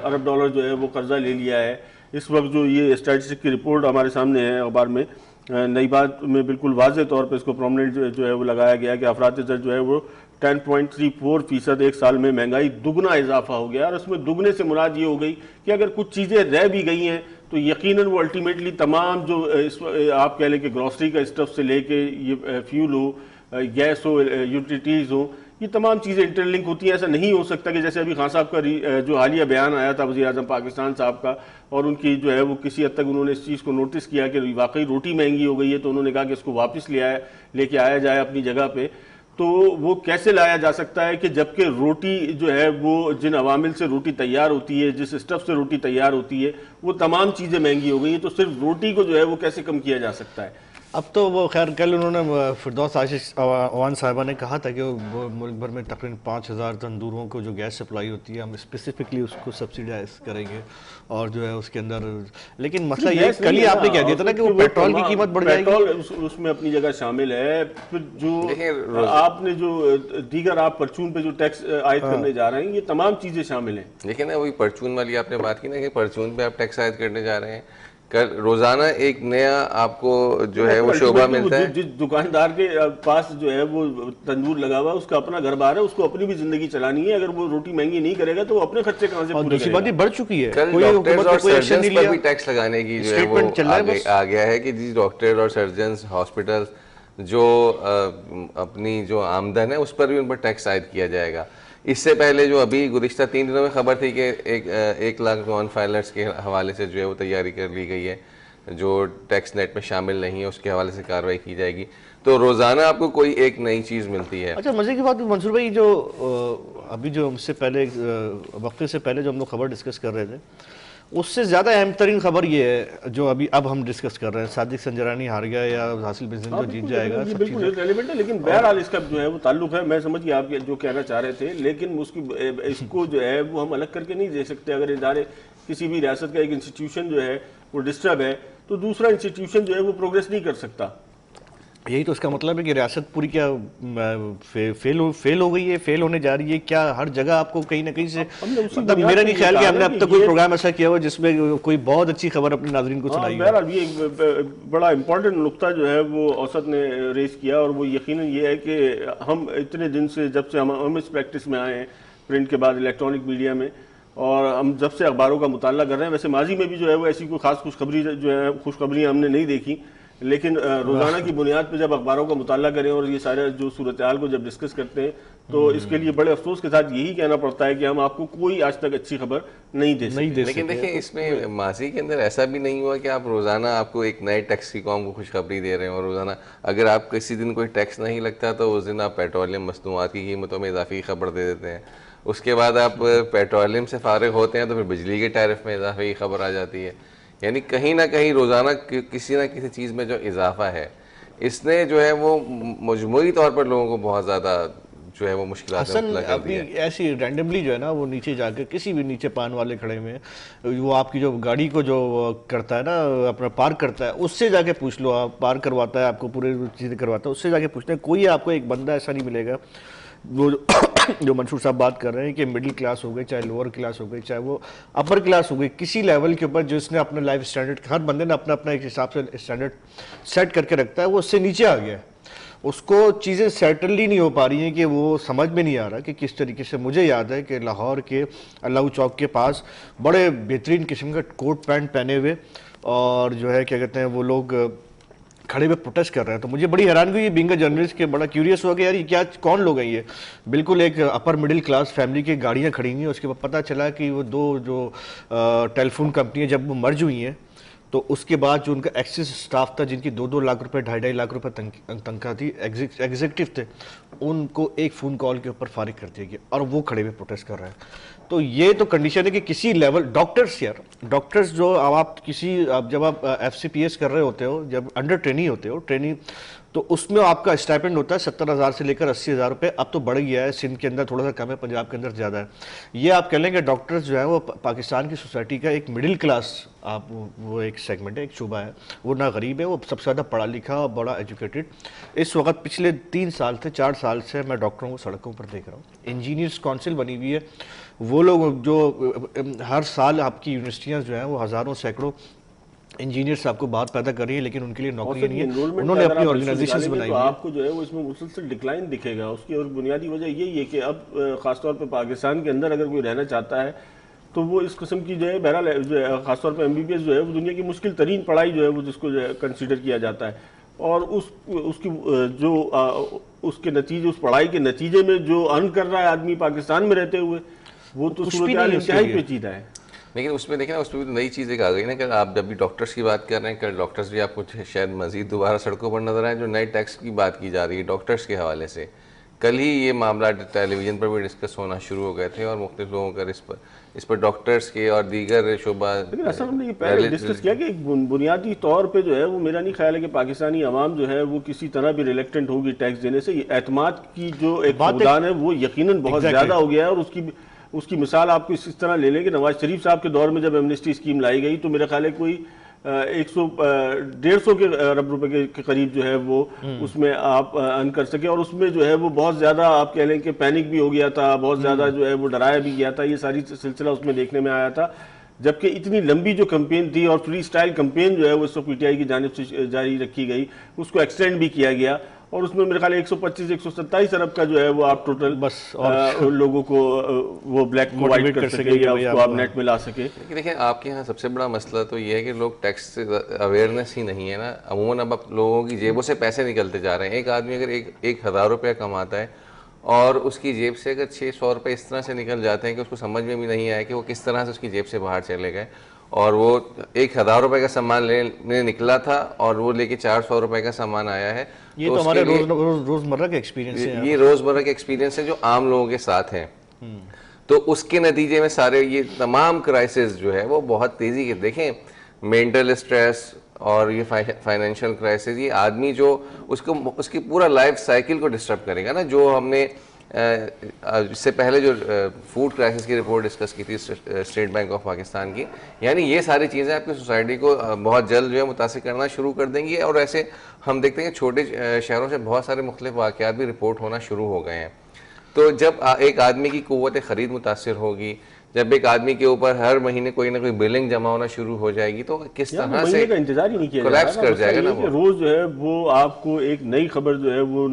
अरब डॉलर जो है वो कर्जा ले लिया है। इस वक्त जो ये स्टैटिस्टिक की रिपोर्ट हमारे सामने है अखबार में, नई बात में बिल्कुल वाज़े तौर पर इसको प्रोमिनेंट जो है वो लगाया गया कि अफराद ज़र जो है वो 10.34% एक साल में महंगाई दुगना इजाफा हो गया। और उसमें दुगने से मुराद ये हो गई कि अगर कुछ चीज़ें रह भी गई हैं तो यकीनन वो अल्टीमेटली तमाम जो आप कह लें कि ग्रॉसरी का स्टफ से लेके ये फ्यूल हो, गैस हो, यूटिलिटीज़ हो, ये तमाम चीज़ें इंटरलिंक होती हैं। ऐसा नहीं हो सकता कि जैसे अभी खान साहब का जो हालिया बयान आया था वज़ीर आज़म पाकिस्तान साहब का, और उनकी जो है वो किसी हद तक उन्होंने इस चीज़ को नोटिस किया कि वाकई रोटी महंगी हो गई है, तो उन्होंने कहा कि इसको वापस लेके आया जाए अपनी जगह पे। तो वो कैसे लाया जा सकता है कि जबकि रोटी जो है वो जिन अवामिल से रोटी तैयार होती है, जिस स्टफ से रोटी तैयार होती है, वो तमाम चीज़ें महंगी हो गई हैं, तो सिर्फ रोटी को जो है वो कैसे कम किया जा सकता है? अब तो वो खैर कल उन्होंने फिरदौस आशीष अवान साहिबा ने कहा था कि वो मुल्क भर में तकरीबन 5000 तंदूरों को जो गैस सप्लाई होती है हम स्पेसिफिकली उसको सब्सिडाइज करेंगे, और जो है उसके अंदर, लेकिन मसला ये कल ही आपने कह दिया था ना कि वो पेट्रोल की कीमत बढ़ जाएगी। पेट्रोल उसमें अपनी जगह शामिल है, फिर जो आपने जो दीगर आप परचून पे जो टैक्स आयद करने जा रहे हैं, ये तमाम चीज़ें शामिल हैं। लेकिन ना वही परचून वाली आपने बात की ना कि परचून पे आप टैक्स आयद करने जा रहे हैं, कल रोजाना एक नया आपको जो है वो शोभा मिलता है। जिस दुकानदार के पास जो है वो तंदूर लगा हुआ है, उसका अपना घर बार है, उसको अपनी भी जिंदगी चलानी है। अगर वो रोटी महंगी नहीं करेगा तो वो अपने खर्चे कहाँ से पूरे करेगा? बात ये बढ़ चुकी है, कल डॉक्टर्स और सर्जन्स पर भी टैक्स लगाने की जो है वो आ गया है कि जी डॉक्टर और सर्जन्स, हॉस्पिटल जो अपनी जो आमदन है उस पर भी उन पर टैक्स आयद किया जाएगा। इससे पहले जो अभी गुज़िश्ता 3 दिनों में खबर थी कि 1 लाख नॉन फाइलर्स के हवाले से जो है वो तैयारी कर ली गई है, जो टैक्स नेट में शामिल नहीं है उसके हवाले से कार्रवाई की जाएगी। तो रोज़ाना आपको कोई एक नई चीज़ मिलती है। अच्छा, मजे की बात मंसूर भाई, जो अभी जो हमसे पहले वक्त से पहले जो हम लोग खबर डिस्कस कर रहे थे, उससे ज़्यादा अहम तरीन खबर ये है जो अभी अब हम डिस्कस कर रहे हैं, सादिक संजरानी हार गया या हासिल बिजनेस जो जीत जाएगा, सब बिल्कुल रेलेवेंट है। लेकिन बहरहाल इसका जो है वो ताल्लुक है, मैं समझ गया आप जो कहना चाह रहे थे, लेकिन इसको जो है वो हम अलग करके नहीं दे सकते। अगर इदारे किसी भी रियासत का एक इंस्टीट्यूशन जो है वो डिस्टर्ब है तो दूसरा इंस्टीट्यूशन जो है वो प्रोग्रेस नहीं कर सकता। यही तो इसका मतलब है कि रियासत पूरी क्या फेल हो गई है, फेल होने जा रही है क्या? हर जगह आपको कहीं ना कहीं से, मतलब मेरा नहीं ख्याल कि हमने अब तक कोई प्रोग्राम ऐसा किया हुआ जिसमें कोई बहुत अच्छी खबर अपने नाज़रीन को सुनाई। बहरहाल ये एक बड़ा इंपॉर्टेंट नुक्ता जो है वो औसत ने रेज किया, और वो यकीनन ये है कि हम इतने दिन से, जब से हम इस प्रैक्टिस में आए हैं प्रिंट के बाद इलेक्ट्रॉनिक मीडिया में, और हम जब से अखबारों का मुताला कर रहे हैं, वैसे माजी में भी जो है वो ऐसी कोई खास खुशखबरी जो है खुशखबरियाँ हमने नहीं देखी, लेकिन रोज़ाना की बुनियाद पर जब अखबारों का मुताला करें और ये सारे जो सूरत हाल को जब डिस्कस करते हैं तो इसके लिए बड़े अफसोस के साथ यही कहना पड़ता है कि हम आपको कोई आज तक अच्छी खबर नहीं दे सकते। लेकिन देखिए, इसमें माजी के अंदर ऐसा भी नहीं हुआ कि आप रोज़ाना आपको एक नए टैक्स की कौम को खुशखबरी दे रहे हैं, और रोज़ाना अगर आप किसी दिन कोई टैक्स नहीं लगता तो उस दिन आप पेट्रोलियम मसनूआत की कीमतों में इजाफी खबर दे देते हैं। उसके बाद आप पेट्रोलियम से फारिग होते हैं तो फिर बिजली के टैरिफ में इजाफे की खबर आ जाती है। यानी कहीं ना कहीं रोज़ाना किसी ना किसी चीज़ में जो इजाफा है, इसने जो है वो मजमूई तौर पर लोगों को बहुत ज़्यादा जो है वो मुश्किलात में मुब्तला कर दिया है। ऐसी रैंडमली जो है ना वो नीचे जाकर किसी भी नीचे पान वाले खड़े में, वो आपकी जो गाड़ी को जो करता है ना, अपना पार्क करता है, उससे जाके पूछ लो, आप पार्क करवाता है, आपको पूरे चीज़ें करवाता है, उससे जाके पूछते हैं। कोई आपको एक बंदा ऐसा नहीं मिलेगा वो जो मंसूर साहब बात कर रहे हैं कि मिडिल क्लास हो गई, चाहे लोअर क्लास हो गई, चाहे वो अपर क्लास हो गई, किसी लेवल के ऊपर जिसने अपना लाइफ स्टैंडर्ड, हर बंदे ने अपना अपना एक हिसाब से स्टैंडर्ड सेट करके रखता है, वो उससे नीचे आ गया है। उसको चीज़ें सेटल ही नहीं हो पा रही हैं कि वो समझ में नहीं आ रहा कि किस तरीके से। मुझे याद है कि लाहौर के अल्लाह चौक के पास बड़े बेहतरीन किस्म का कोट पैंट पहने हुए और जो है क्या कहते हैं वो लोग खड़े हुए प्रोटेस्ट कर रहे हैं। तो मुझे बड़ी हैरानगी हुई बीइंग अ जर्नलिस्ट के, बड़ा क्यूरियस हुआ कि यार ये क्या, कौन लोग हैं ये? बिल्कुल एक अपर मिडिल क्लास फैमिली की गाड़ियाँ खड़ी हुई हैं। उसके बाद पता चला कि वो दो जो टेलीफोन कंपनियाँ जब वो मर्ज हुई हैं तो उसके बाद जो उनका एक्सेस स्टाफ था, जिनकी 2-2 लाख रुपए, 2.5 लाख रुपए तनख्वाह थी, एग्जीक्यूटिव थे, उनको एक फ़ोन कॉल के ऊपर फारिग कर दिया गया और वो खड़े हुए प्रोटेस्ट कर रहे हैं। तो ये तो कंडीशन है कि किसी लेवल डॉक्टर्स, यार डॉक्टर्स जो आप किसी, जब आप FCPS कर रहे होते हो, जब अंडर ट्रेनिंग होते हो, ट्रेनिंग, तो उसमें आपका स्टाइपेंड होता है 70,000 से लेकर 80,000 रुपये। अब तो बढ़ गया है, सिंध के अंदर थोड़ा सा कम है, पंजाब के अंदर ज़्यादा है। ये आप कह लेंगे डॉक्टर्स जो है वो पाकिस्तान की सोसाइटी का एक मिडिल क्लास, आप वो एक सेगमेंट है, एक शुबा है, वो ना गरीब है, वो सबसे ज़्यादा पढ़ा लिखा और बड़ा एजुकेटेड। इस वक्त पिछले 3 साल से 4 साल से मैं डॉक्टरों को सड़कों पर देख रहा हूँ। इंजीनियर्स काउंसिल बनी हुई है, वो लोग जो हर साल आपकी यूनिवर्सिटियाँ जो हैं वो हज़ारों सैकड़ों इंजीनियर्स आपको बात पैदा कर रही है, लेकिन उनके लिए नौकरी नहीं है। उन्होंने अपनी ऑर्गेनाइजेशंस बनाई तो आपको जो है वो इसमें मुसलसल डिक्लाइन दिखेगा। उसकी और बुनियादी वजह यही है कि अब खासतौर पर पाकिस्तान के अंदर अगर कोई रहना चाहता है तो वो इस किस्म की जो है, बहरहाल जो है खासतौर पर MBBS जो है वो दुनिया की मुश्किल तरीन पढ़ाई जो है वो जिसको जो है कंसिडर किया जाता है, और उसकी जो उसके नतीजे, उस पढ़ाई के नतीजे में जो अर्न कर रहा है आदमी पाकिस्तान में रहते हुए, वो तो सूरत इंतहाई पेचीदा है। लेकिन उसमें देखिए ना, उसमें भी नई चीज़ एक आ गई ना कि आप जब भी डॉक्टर्स की बात कर रहे हैं, कल डॉक्टर्स भी आपको शायद मजीद दोबारा सड़कों पर नजर आए। जो नए टैक्स की बात की जा रही है डॉक्टर्स के हवाले से, कल ही ये मामला टेलीविज़न पर भी डिस्कस होना शुरू हो गए थे और मुख्तलिफ लोगों का इस पर डॉक्टर्स के और दीगर शोबा। लेकिन असल हमने ये पहले डिस्कस किया कि एक बुनियादी तौर पे जो है वो मेरा नहीं ख्याल है कि पाकिस्तानी अवाम जो है वो किसी तरह भी रिलेक्टेंट होगी टैक्स देने से। एतमाद की जो एक फुकदान है वो यकीनन बहुत ज़्यादा हो गया है, और उसकी मिसाल आपको इस तरह ले लें कि नवाज शरीफ साहब के दौर में जब एमनेस्टी स्कीम लाई गई तो मेरा ख्याल है कोई 100-150 के अरब रुपए के करीब जो है वो उसमें आप अर्न कर सके, और उसमें जो है वो बहुत ज़्यादा आप कह लें कि पैनिक भी हो गया था, बहुत ज़्यादा जो है वो डराया भी गया था। ये सारी सिलसिला उसमें देखने में आया था, जबकि इतनी लंबी जो कैंपेन थी और फ्री स्टाइल कैंपेन जो है वो PTI की जानिब से जारी रखी गई, उसको एक्सटेंड भी किया गया और उसमें मेरे ख्याल 125-127 अरब का जो है वो आप टोटल बस लोगों को वो ब्लैक को वाइट कर सके या उसको आप नेट में ला सके। देखिए आपके यहाँ सबसे बड़ा मसला तो ये है कि लोग टैक्स से अवेयरनेस ही नहीं है ना। अमूमन अब लोगों की जेबों से पैसे निकलते जा रहे हैं। एक आदमी अगर 1,000 रुपया कमाता है और उसकी जेब से अगर 600 रुपये इस तरह से निकल जाते हैं कि उसको समझ में भी नहीं आया कि वो किस तरह से उसकी जेब से बाहर चले गए, और वो 1,000 रुपये का सामान लेने निकला था और वो लेके 400 रुपये का सामान आया है। ये तो हमारे रोजमर्रा के एक्सपीरियंस है, ये रोजमर्रा के एक्सपीरियंस है जो आम लोगों के साथ है। तो उसके नतीजे में सारे ये तमाम क्राइसिस जो है वो बहुत तेजी के, देखें मेंटल स्ट्रेस और ये फाइनेंशियल क्राइसिस, ये आदमी जो उसकी पूरा लाइफ साइकिल को डिस्टर्ब करेगा ना। जो हमने इससे पहले जो फूड क्राइसिस की रिपोर्ट डिस्कस की थी स्टेट बैंक ऑफ पाकिस्तान की, यानी ये सारी चीज़ें आपकी सोसाइटी को बहुत जल्द जो है मुतासिर करना शुरू कर देंगी। और ऐसे हम देखते हैं छोटे शहरों से बहुत सारे मुख्तलिफ वाक़यात भी रिपोर्ट होना शुरू हो गए हैं। तो जब एक आदमी की क़ुव्वत ख़रीद मुतासिर होगी, जब एक आदमी के ऊपर हर महीने कोई ना कोई बिलिंग जमा होना शुरू हो जाएगी, तो किस तरह से का इंतजार ही नहीं किया कोलैप्स कर जाएगा ना। रोज जो है वो आपको एक नई खबर जो है वो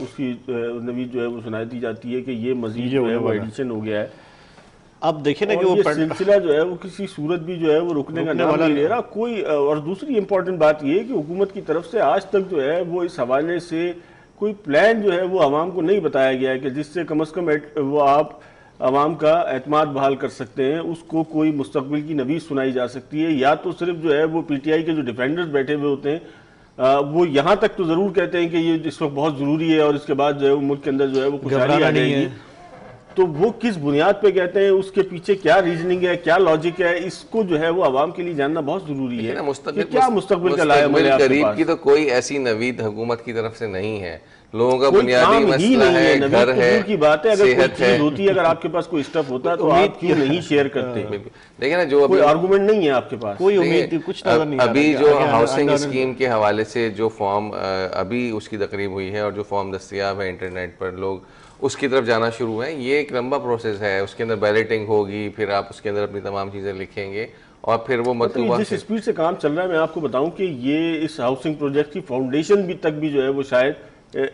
उसकी नवीद जो है वो सुनाई दी जाती है कि ये मजीद जो है वो एडिशन हो गया है। अब देखिए ना कि वो सिलसिला जो है वो किसी सूरत भी जो है वो रुकने का नाम नहीं ले रहा कोई। और दूसरी इंपॉर्टेंट बात ये है कि हुकूमत की तरफ से आज तक जो है वो इस हवाले से कोई प्लान जो है वो आवाम को नहीं बताया गया है कि जिससे कम अज़ कम वो आप आवाम का एतमाद बहाल कर सकते हैं, उसको कोई मुस्तकबिल की नवीज़ सुनाई जा सकती है। या तो सिर्फ जो है वो पीटीआई के जो डिफेंडर्स बैठे हुए होते हैं वो यहाँ तक तो ज़रूर कहते हैं कि ये इस वक्त बहुत ज़रूरी है और इसके बाद जो है वो मुल्क के अंदर जो है वो खुशहाली आ जाएगी। तो वो किस बुनियाद पे कहते हैं, उसके पीछे क्या रीजनिंग है, क्या लॉजिक है, इसको जो है वो आवाम के लिए जानना बहुत जरूरी है। क्या मुस्तकबिल का लायक करीब की तो कोई ऐसी नवीद हुकूमत की तरफ से नहीं है। लोगों का बुनियादी मसला है, घर है, की बात है। अगर कोई चीज होती है, अगर आपके पास कोई स्टफ होता है तो आप क्यों नहीं शेयर करते? देखिए ना, जो कोई आर्गुमेंट नहीं है आपके पास, कोई उम्मीद कुछ नजर नहीं। अभी जो हाउसिंग स्कीम के हवाले से जो फॉर्म अभी उसकी तकरीब हुई है और जो फॉर्म दस्तयाब है इंटरनेट पर, लोग उसकी तरफ जाना शुरू है। ये एक लंबा प्रोसेस है, उसके अंदर बैलेटिंग होगी, फिर आप उसके अंदर अपनी तमाम चीज़ें लिखेंगे और फिर वो मतलब जिस स्पीड से काम चल रहा है, मैं आपको बताऊं कि ये इस हाउसिंग प्रोजेक्ट की फाउंडेशन भी तक भी जो है वो शायद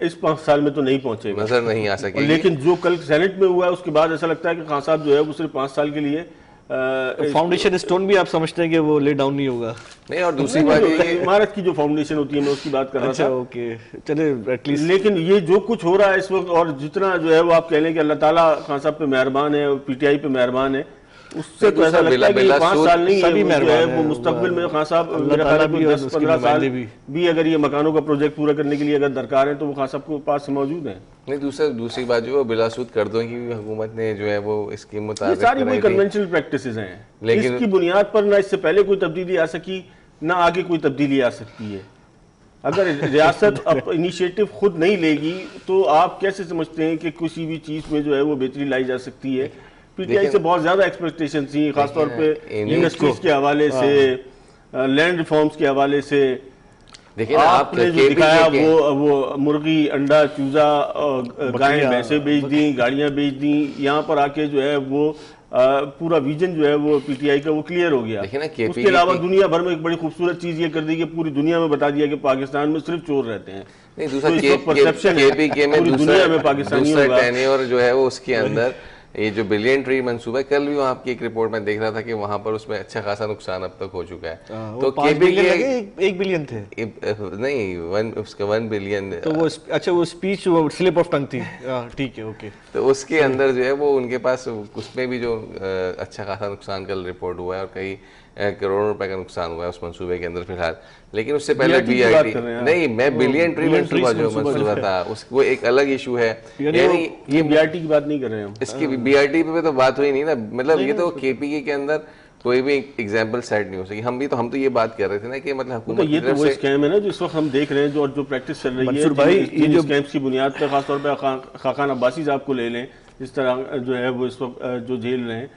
इस 5 साल में तो नहीं पहुंचेगा, नजर नहीं आ सकेगी। लेकिन जो कल सेनेट में हुआ है उसके बाद ऐसा लगता है कि खान साहब जो है वो सिर्फ 5 साल के लिए फाउंडेशन स्टोन भी आप समझते हैं कि वो ले डाउन नहीं होगा? नहीं, और दूसरी बात ये इमारत की जो फाउंडेशन होती है मैं उसकी बात कर रहा था। ओके, चले एटलीस्ट। लेकिन ये जो कुछ हो रहा है इस वक्त और जितना जो है वो आप कह लें कि अल्लाह ताला खान साहब पे मेहरबान है और पीटीआई पे मेहरबान है, उससे तो ऐसा लगता है कि 5 साल नहीं है वो मुस्तकबिल में खान साहब मेरा ख्याल है 10-15 साल भी अगर ये मकानों का प्रोजेक्ट पूरा करने के लिए अगर दरकार है तो वो खान साहब के पास मौजूद है। नहीं, दूसरी बात जो है बिलासूद कर्जों की हुकूमत ने जो है वो इसकी मुताबिक सारी वही कन्वेंशनल प्रैक्टिसेस हैं, लेकिन इसकी बुनियाद पर ना इससे पहले कोई तब्दीली आ सकी ना आगे कोई तब्दीली आ सकती है। अगर रियासत इनिशिएटिव खुद नहीं लेगी तो आप कैसे समझते हैं कि किसी भी चीज में जो है वो बेहतरी लाई जा सकती है? पीटीआई से बहुत ज्यादा एक्सपेक्टेशन थी, खासतौर पे इंडस्ट्रीज के हवाले से, लैंड रिफॉर्म्स के हवाले से। देखिए आपने जो दिखाया वो मुर्गी, अंडा, चूजा, गायें, भैंसे बेच दी, गाड़ियां बेच दी, यहाँ पर आके जो है वो पूरा विजन जो है वो पीटीआई का वो क्लियर हो गया। उसके अलावा दुनिया भर में एक बड़ी खूबसूरत चीज ये कर दी कि पूरी दुनिया में बता दिया कि पाकिस्तान में सिर्फ चोर रहते हैं। नहीं, दूसरा परसेप्शन है दुनिया में पाकिस्तानी टेन्योर जो है वो उसके अंदर ये जो बिलियन ट्री मंसूबा है, कल भी वहाँ की एक रिपोर्ट में देख रहा था कि वहाँ पर उसमें अच्छा खासा नुकसान अब तक हो चुका है। तो 1 बिलियन थे नहीं, उसका 1 बिलियन। तो वो अच्छा वो स्पीच वो स्लिप ऑफ टंग थी, ठीक है, ओके। तो उसके अंदर जो है वो उनके पास उसमें भी जो अच्छा खासा नुकसान कल रिपोर्ट हुआ है और कई करोड़ों रुपए का नुकसान हुआ है उस मंसूबे के अंदर फिलहाल। लेकिन उससे पहले बीआईटी नहीं, मैं बिलियन ट्री मंसूबा जो मंसूबा था वो एक अलग इशू है। यानी ये बीआईटी की बात नहीं कर रहे हम, इसकी बीआईटी पे तो बात हुई नहीं ना। मतलब ये तो केपीके के अंदर कोई भी एग्जांपल सेट नहीं हो सकी। हम तो ये बात कर रहे थे ना कि मतलब हुकूमत ये तो वो स्कैम है ना जो इस वक्त हम देख रहे हैं, जो प्रैक्टिस चल रही है भाई, ये जो स्कैम्स की बुनियाद पर खासतौर पर खाकान अब्बासी साहब को ले लें, इस तरह जो है वो इस वक्त जो झेल रहे हैं,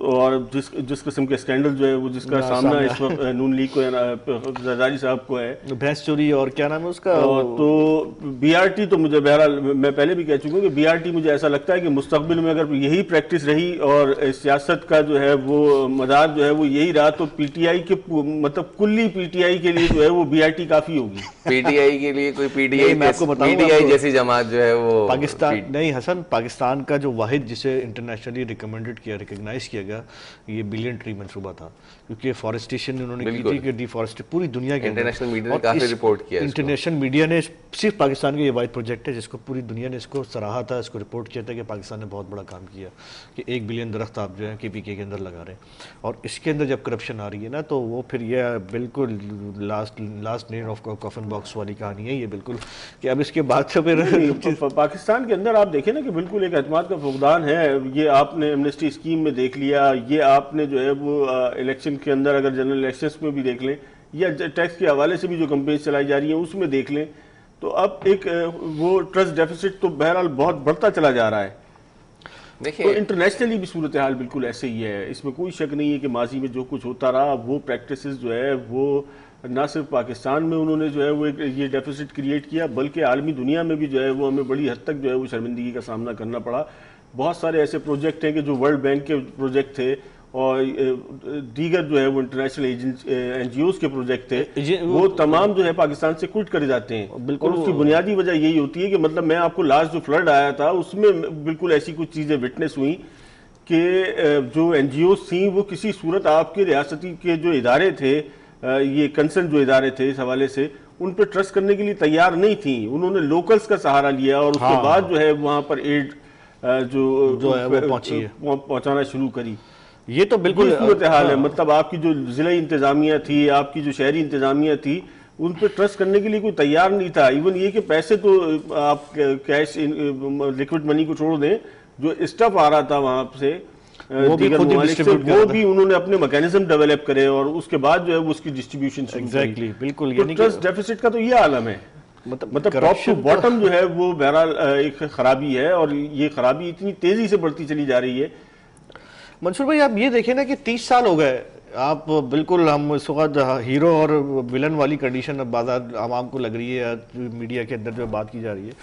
और जिस किस्म के स्कैंडल जो है वो जिसका सामना इस वक्त नून लीग को या जरदारी साहब को है, भैंस चोरी और क्या नाम है उसका, तो बीआरटी तो मुझे बहरहाल मैं पहले भी कह चुका हूँ कि बीआरटी मुझे ऐसा लगता है कि मुस्तकबिल में अगर यही प्रैक्टिस रही और सियासत का जो है वो मदार जो है वो यही रहा तो पीटीआई के मतलब कुल्ली पीटीआई के लिए जो है वो बीआरटी काफी होगी। पीटीआई के लिए कोई पीटीआई जैसी जमात जो है वो पाकिस्तान नहीं हसन, पाकिस्तान का जो वाहिद जिसे इंटरनेशनली रिकमेंडेड किया, रिकग्नाइज किया गया, ये बिलियन ट्री मंसूबा था, क्योंकि फॉरेस्टेशन उन्होंने की थी कि डिफॉरेस्ट पूरी दुनिया के इंटरनेशनल मीडिया ने काफी रिपोर्ट किया, इंटरनेशनल मीडिया ने सिर्फ पाकिस्तान का ये वाइड प्रोजेक्ट है जिसको पूरी दुनिया ने इसको सराहा था, इसको रिपोर्ट किया था कि पाकिस्तान ने बहुत बड़ा काम किया कि 1 बिलियन दरख्त आप जो है KPK के अंदर लगा रहे हैं। और इसके अंदर जब करप्शन आ रही है ना तो वो फिर ये बिल्कुल last nail of coffin box वाली कहानी है ये बिल्कुल, कि अब इसके बाद से फिर पाकिस्तान के अंदर आप देखें ना कि बिल्कुल एक एतमाद का फुकदान है। ये आपने एमनेस्टी स्कीम में देख लिया, ये आपने जो है वो इलेक्शन के अंदर अगर जनरल इलेक्शंस में भी देख लें या टैक्स के हवाले से भी जो कैंपेन चलाई जा रही है उसमें देख लें, तो अब एक वो ट्रस्ट डेफिसिट तो बहरहाल बहुत बढ़ता चला जा रहा है। देखिए तो इंटरनेशनली भी सूरत हाल बिल्कुल ऐसे ही है, इसमें कोई शक नहीं है कि माजी में जो कुछ होता रहा वो प्रैक्टिसेस जो है वो ना सिर्फ पाकिस्तान में उन्होंने जो है वो एक ये डेफिसिट क्रिएट किया बल्कि आलमी दुनिया में भी जो है वो हमें बड़ी हद तक जो है वो शर्मिंदगी का सामना करना पड़ा। बहुत सारे ऐसे प्रोजेक्ट हैं कि जो वर्ल्ड बैंक के प्रोजेक्ट थे और दीगर जो है वो इंटरनेशनल NGOs के प्रोजेक्ट थे, वो तमाम जो है पाकिस्तान से क्विट कर जाते हैं। बिल्कुल उसकी बुनियादी वजह यही होती है कि मतलब मैं आपको लास्ट जो फ्लड आया था उसमें बिल्कुल ऐसी कुछ चीज़ें विटनेस हुई कि जो NGOs थी वो किसी सूरत आपके रियासती के जो इदारे थे, ये कंसर्न जो इदारे थे इस हवाले से उन पर ट्रस्ट करने के लिए तैयार नहीं थी। उन्होंने लोकल्स का सहारा लिया और उसके बाद जो है वहाँ पर एड जो है वो पहुँचाना शुरू करी। ये तो बिल्कुल सूरत हाल है। मतलब आपकी जो जिला इंतजामिया थी, आपकी जो शहरी इंतजामिया थी, उन पर ट्रस्ट करने के लिए कोई तैयार नहीं था। इवन ये कि पैसे तो आप कैश लिक्विड मनी को छोड़ दें, जो स्टफ आ रहा था वहां से वो भी उन्होंने अपने मैकेनिज्म डेवलप करे और उसके बाद जो है उसकी डिस्ट्रीब्यूशन एग्जैक्टली बिल्कुल तो ट्रस्ट डेफिसिट का तो ये आलम है। मतलब टॉप टू बॉटम जो है वो बहरहाल एक खराबी है और ये खराबी इतनी तेजी से बढ़ती चली जा रही है। मंसूर भाई आप ये देखें ना कि 30 साल हो गए, आप बिल्कुल हम इस वक्त हीरो और विलन वाली कंडीशन अब बाजार आवाम को लग रही है, मीडिया के अंदर जो बात की जा रही है।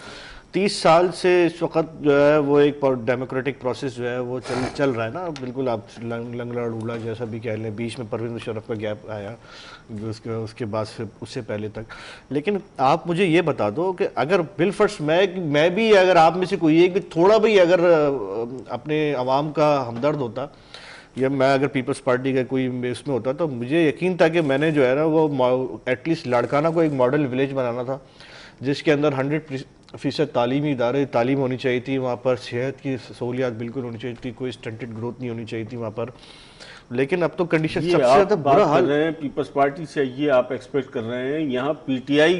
30 साल से इस वक्त जो है वो एक डेमोक्रेटिक प्रोसेस जो है वो चल रहा है ना, बिल्कुल आप लंगड़ा डूला जैसा भी कह लें। बीच में परवीन मुशर्रफ का गैप आया उसके बाद से उससे पहले तक। लेकिन आप मुझे ये बता दो कि अगर बिल फर्स्ट मैं भी अगर आप में से कोई एक भी थोड़ा भी अगर अपने अवाम का हमदर्द होता या मैं अगर पीपल्स पार्टी का कोई इसमें होता तो मुझे यकीन था कि मैंने जो है ना वो एटलीस्ट लाड़काना को एक मॉडल विलेज बनाना था जिसके अंदर 100% तालीमी इदारे तालीम होनी चाहिए थी, वहाँ पर सेहत की सहूलियात बिल्कुल होनी चाहिए थी, कोई स्टंटेड ग्रोथ नहीं होनी चाहिए थी वहाँ पर। लेकिन अब तो कंडीशन सबसे ज़्यादा बुरा हाल कर रहे हैं पीपल्स पार्टी से, ये आप एक्सपेक्ट कर रहे हैं। यहाँ पीटीआई